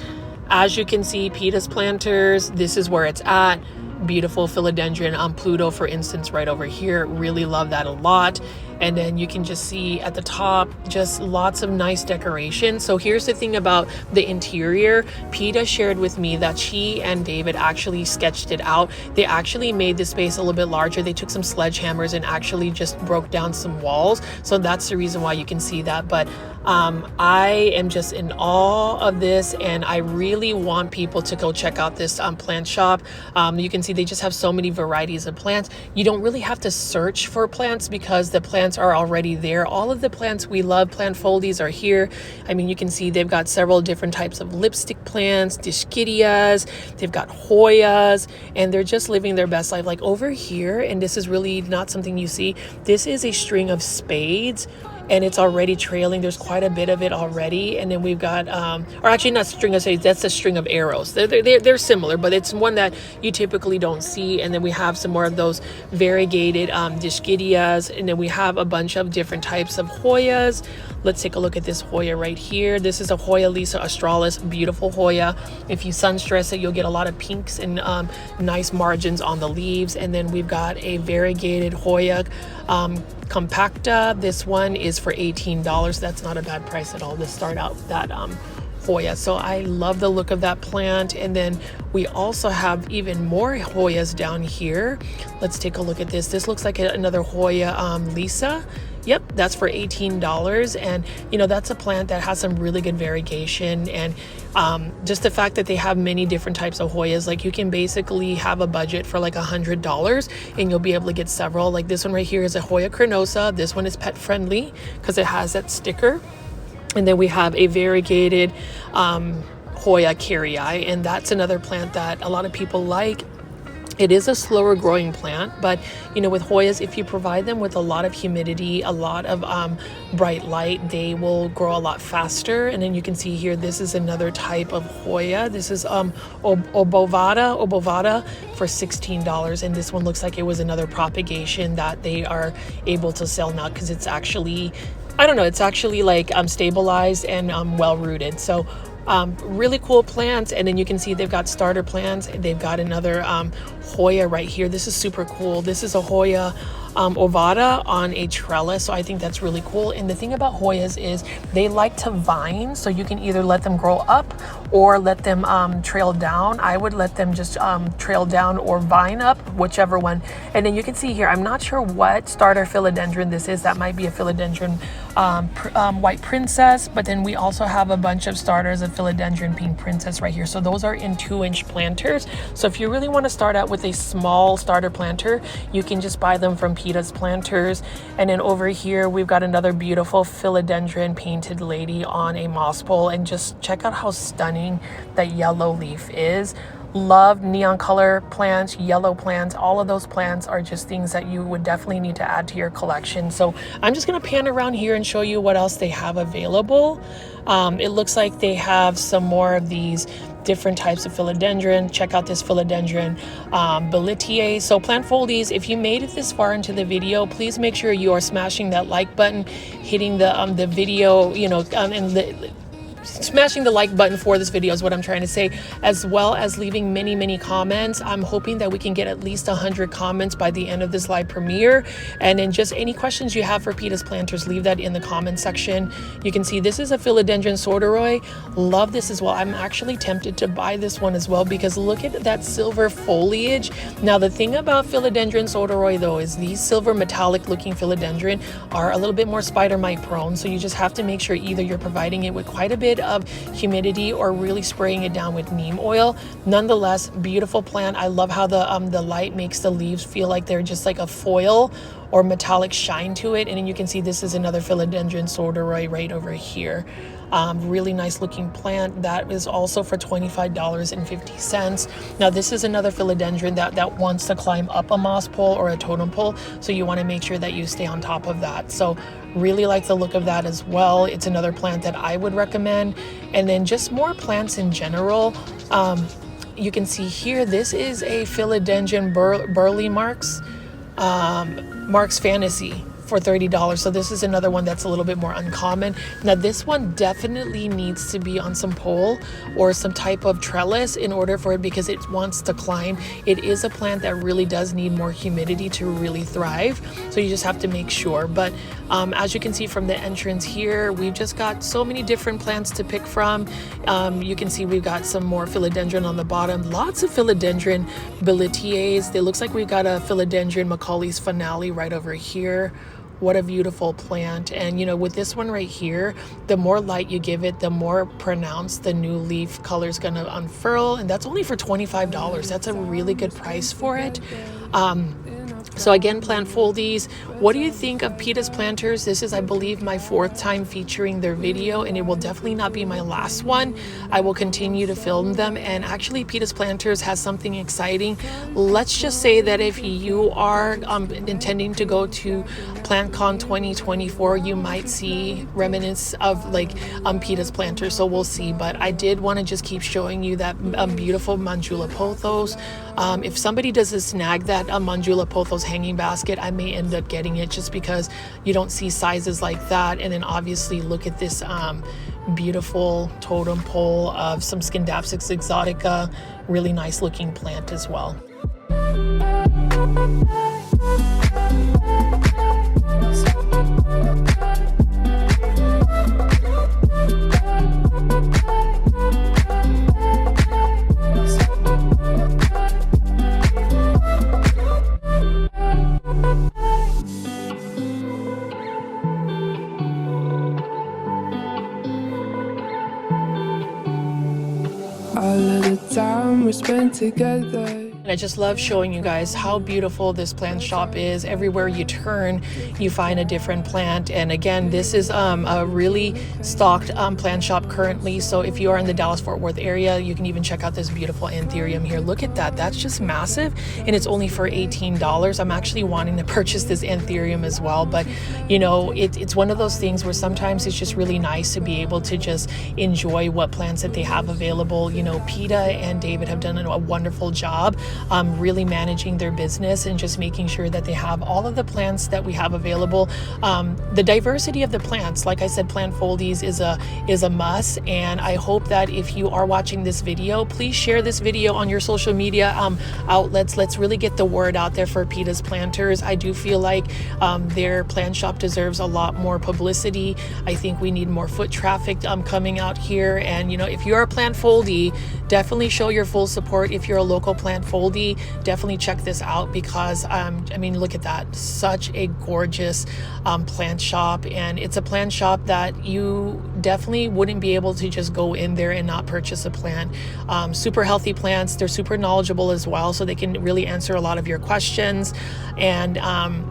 as you can see, Pitas planters, this is where it's at. Beautiful philodendron Pluto, for instance, right over here. Really love that a lot. And then you can just see at the top just lots of nice decoration. So here's the thing about the interior. Pita shared with me that she and David actually sketched it out. They actually made the space a little bit larger. They took some sledgehammers and actually just broke down some walls. So that's the reason why you can see that. But I am just in awe of this, and I really want people to go check out this plant shop. You can see they just have so many varieties of plants. You don't really have to search for plants because the plants are already there. All of the plants we love, plant foldies, are here. I mean, you can see they've got several different types of lipstick plants, Dischidias, they've got Hoyas, and they're just living their best life. Like over here, and this is really not something you see, this is a string of spades, and it's already trailing. There's quite a bit of it already. And then we've got, or actually not string of spades, that's a string of arrows. They're similar, but it's one that you typically don't see. And then we have some more of those variegated Dischidias, and then we have a bunch of different types of Hoyas. Let's take a look at this Hoya right here. This is a Hoya Lisa Australis, beautiful Hoya. If you sun stress it, you'll get a lot of pinks and nice margins on the leaves. And then we've got a variegated Hoya compacta. This one is for $18. That's not a bad price at all to start out that Hoya. So I love the look of that plant. And then we also have even more Hoyas down here. Let's take a look at this. This looks like another Hoya Lisa. Yep, that's for $18. And you know, that's a plant that has some really good variegation, and just the fact that they have many different types of Hoyas, like you can basically have a budget for like $100 and you'll be able to get several. Like this one right here is a Hoya carnosa. This one is pet friendly because it has that sticker. And then we have a variegated Hoya carrii, and that's another plant that a lot of people like. It is a slower growing plant, but you know, with Hoyas, if you provide them with a lot of humidity, a lot of bright light, they will grow a lot faster. And then you can see here, this is another type of Hoya. This is obovata for $16. And this one looks like it was another propagation that they are able to sell now because it's actually, I don't know, it's actually like stabilized and well rooted. So really cool plants. And then you can see they've got starter plants. They've got another Hoya right here. This is super cool. This is a Hoya ovata on a trellis, so I think that's really cool. And the thing about Hoyas is they like to vine, so you can either let them grow up or let them trail down. I would let them just trail down or vine up, whichever one. And then you can see here, I'm not sure what starter philodendron this is. That might be a philodendron white princess, but then we also have a bunch of starters of philodendron pink princess right here. So those are in 2-inch planters. So if you really want to start out with a small starter planter, you can just buy them from Pitas Planters. And then over here we've got another beautiful philodendron painted lady on a moss pole, and just check out how stunning that yellow leaf is. Love neon color plants, yellow plants. All of those plants are just things that you would definitely need to add to your collection. So I'm just going to pan around here and show you what else they have available. It looks like they have some more of these different types of philodendron. Check out this philodendron Belitier. So plant foldies, if you made it this far into the video, please make sure you are smashing that like button, hitting the video, you know, and smashing the like button for this video is what I'm trying to say, as well as leaving many comments. I'm hoping that we can get at least 100 comments by the end of this live premiere. And then just any questions you have for Pitas Planters, leave that in the comment section. You can see this is a philodendron sorderoy. Love this as well. I'm actually tempted to buy this one as well because look at that silver foliage. Now the thing about philodendron sorderoy though is these silver metallic looking philodendron are a little bit more spider mite prone, so you just have to make sure either you're providing it with quite a bit of humidity or really spraying it down with neem oil. Nonetheless, beautiful plant. I love how the light makes the leaves feel like they're just like a foil or metallic shine to it. And then you can see this is another philodendron sorderoy right over here. Really nice looking plant. That is also for $25.50. Now this is another philodendron that wants to climb up a moss pole or a totem pole, so you want to make sure that you stay on top of that. So really like the look of that as well. It's another plant that I would recommend. And then just more plants in general. You can see here, this is a philodendron Burley Marks Fantasy. for $30. So this is another one that's a little bit more uncommon. Now this one definitely needs to be on some pole or some type of trellis in order for it, because it wants to climb. It is a plant that really does need more humidity to really thrive. So you just have to make sure. But as you can see from the entrance here, we've just got so many different plants to pick from. You can see we've got some more philodendron on the bottom, lots of philodendron billetiers. It looks like we got a philodendron Macaulay's finale right over here. What a beautiful plant. And you know, with this one right here, the more light you give it, the more pronounced the new leaf color is going to unfurl, and that's only for $25. That's a really good price for it. So again, plant foldies. What do you think of Pitas planters? This is, I believe, my 4th time featuring their video, and it will definitely not be my last one. I will continue to film them. And actually, Pitas planters has something exciting. Let's just say that if you are intending to go to PlantCon 2024, you might see remnants of like Pitas planters. So we'll see. But I did want to just keep showing you that beautiful Manjula Pothos. If somebody does snag that Manjula Pothos hanging basket, I may end up getting it just because you don't see sizes like that. And then obviously look at this beautiful totem pole of some Scindapsus exotica, really nice looking plant as well. All of the time we spent together. And I just love showing you guys how beautiful this plant shop is. Everywhere you turn, you find a different plant. And again, this is a really stocked plant shop currently. So if you are in the Dallas-Fort Worth area, you can even check out this beautiful Anthurium here. Look at that. That's just massive. And it's only for $18. I'm actually wanting to purchase this Anthurium as well. But, you know, it's one of those things where sometimes it's just really nice to be able to just enjoy what plants that they have available. You know, Pita and David have done a wonderful job really managing their business and just making sure that they have all of the plants that we have available. The diversity of the plants, like I said, plant foldies is a must. And I hope that if you are watching this video, please share this video on your social media outlets. Let's really get the word out there for Pitas planters. I do feel like their plant shop deserves a lot more publicity. I think we need more foot traffic coming out here. And you know, if you're a plant foldy, definitely show your full support. If you're a local plant foldy, definitely check this out, because I mean, look at that, such a gorgeous plant shop. And it's a plant shop that you definitely wouldn't be able to just go in there and not purchase a plant. Super healthy plants. They're super knowledgeable as well, so they can really answer a lot of your questions. And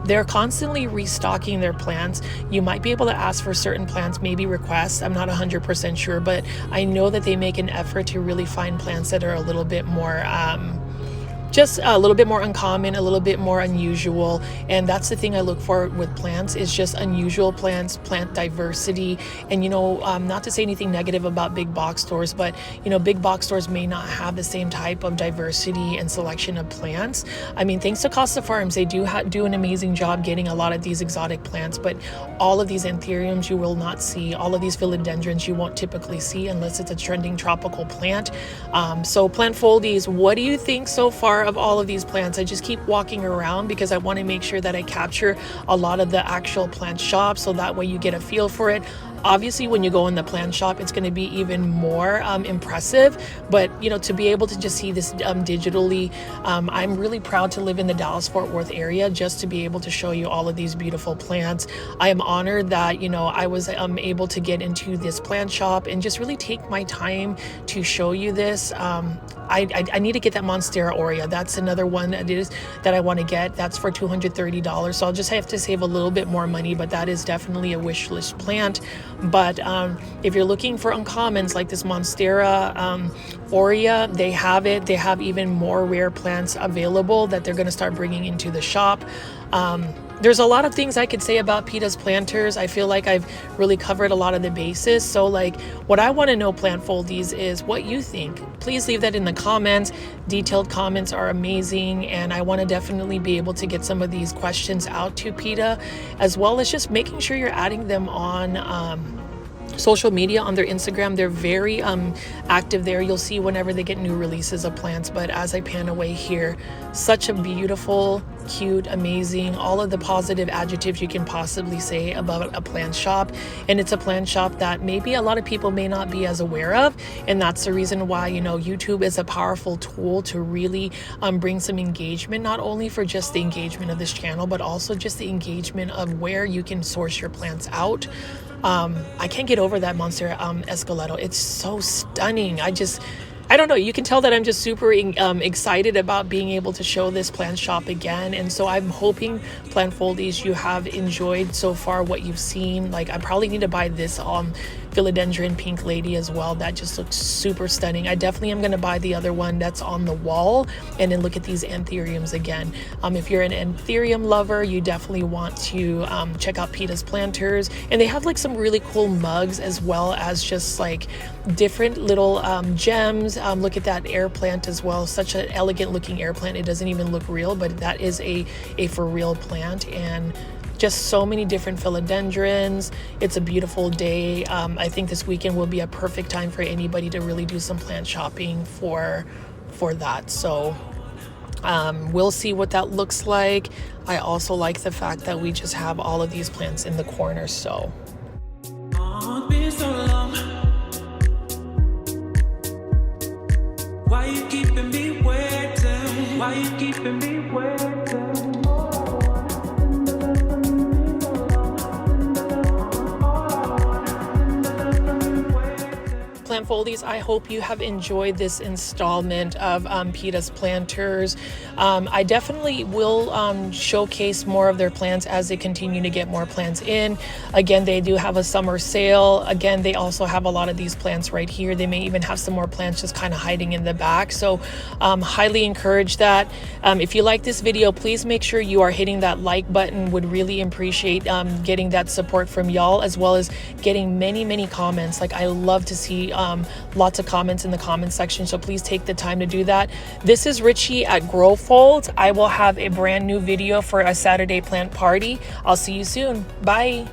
they're constantly restocking their plants. You might be able to ask for certain plants, maybe requests. I'm not 100% sure, but I know that they make an effort to really find plants that are a little bit more just a little bit more uncommon, a little bit more unusual. And that's the thing I look for with plants, is just unusual plants, plant diversity. And you know, not to say anything negative about big box stores, but you know, big box stores may not have the same type of diversity and selection of plants. I mean, thanks to Costa Farms, they do an amazing job getting a lot of these exotic plants, but all of these anthuriums you will not see, all of these philodendrons you won't typically see unless it's a trending tropical plant. So plant foldies, what do you think so far of all of these plants? I just keep walking around because I want to make sure that I capture a lot of the actual plant shop, so that way you get a feel for it. Obviously, when you go in the plant shop, it's going to be even more impressive. But, you know, to be able to just see this digitally, I'm really proud to live in the Dallas-Fort Worth area just to be able to show you all of these beautiful plants. I am honored that, you know, I was able to get into this plant shop and just really take my time to show you this. I need to get that Monstera aurea. That's another one that I want to get. That's for $230. So I'll just have to save a little bit more money, but that is definitely a wish list plant. But if you're looking for uncommons like this Monstera aurea, they have it. They have even more rare plants available that they're going to start bringing into the shop. There's a lot of things I could say about Pitas planters. I feel like I've really covered a lot of the bases. So like what I want to know, plant foldies, is what you think. Please leave that in the comments. Detailed comments are amazing, and I want to definitely be able to get some of these questions out to Pita, as well as just making sure you're adding them on social media, on their Instagram. They're very active there. You'll see whenever they get new releases of plants. But as I pan away here, such a beautiful, cute, amazing, all of the positive adjectives you can possibly say about a plant shop. And it's a plant shop that maybe a lot of people may not be as aware of, and that's the reason why, you know, YouTube is a powerful tool to really bring some engagement, not only for just the engagement of this channel, but also just the engagement of where you can source your plants out. I can't get over that Monstera Esqueleto. It's so stunning. I don't know, you can tell that I'm just super excited about being able to show this plant shop again. And so I'm hoping, plant foldies, you have enjoyed so far what you've seen. Like, I probably need to buy this philodendron pink lady as well. That just looks super stunning. I definitely am going to buy the other one that's on the wall, and then look at these anthuriums again. If you're an anthurium lover, you definitely want to check out Pitas planters. And they have like some really cool mugs, as well as just like different little gems. Look at that air plant as well. Such an elegant looking air plant. It doesn't even look real, but that is a for real plant. And just so many different philodendrons. It's a beautiful day. I think this weekend will be a perfect time for anybody to really do some plant shopping for that. So we'll see what that looks like. I also like the fact that we just have all of these plants in the corner. So why you keeping me waiting? Why you keeping me waiting? Plant foldies, I hope you have enjoyed this installment of Pitas planters. I definitely will showcase more of their plants as they continue to get more plants in. Again, they do have a summer sale. Again, they also have a lot of these plants right here. They may even have some more plants just kind of hiding in the back. So highly encourage that. If you like this video, please make sure you are hitting that like button. Would really appreciate getting that support from y'all, as well as getting many comments. Like, I love to see lots of comments in the comment section, so please take the time to do that. This is Richie at Grow Folds. I will have a brand new video for a Saturday plant party. I'll see you soon. Bye.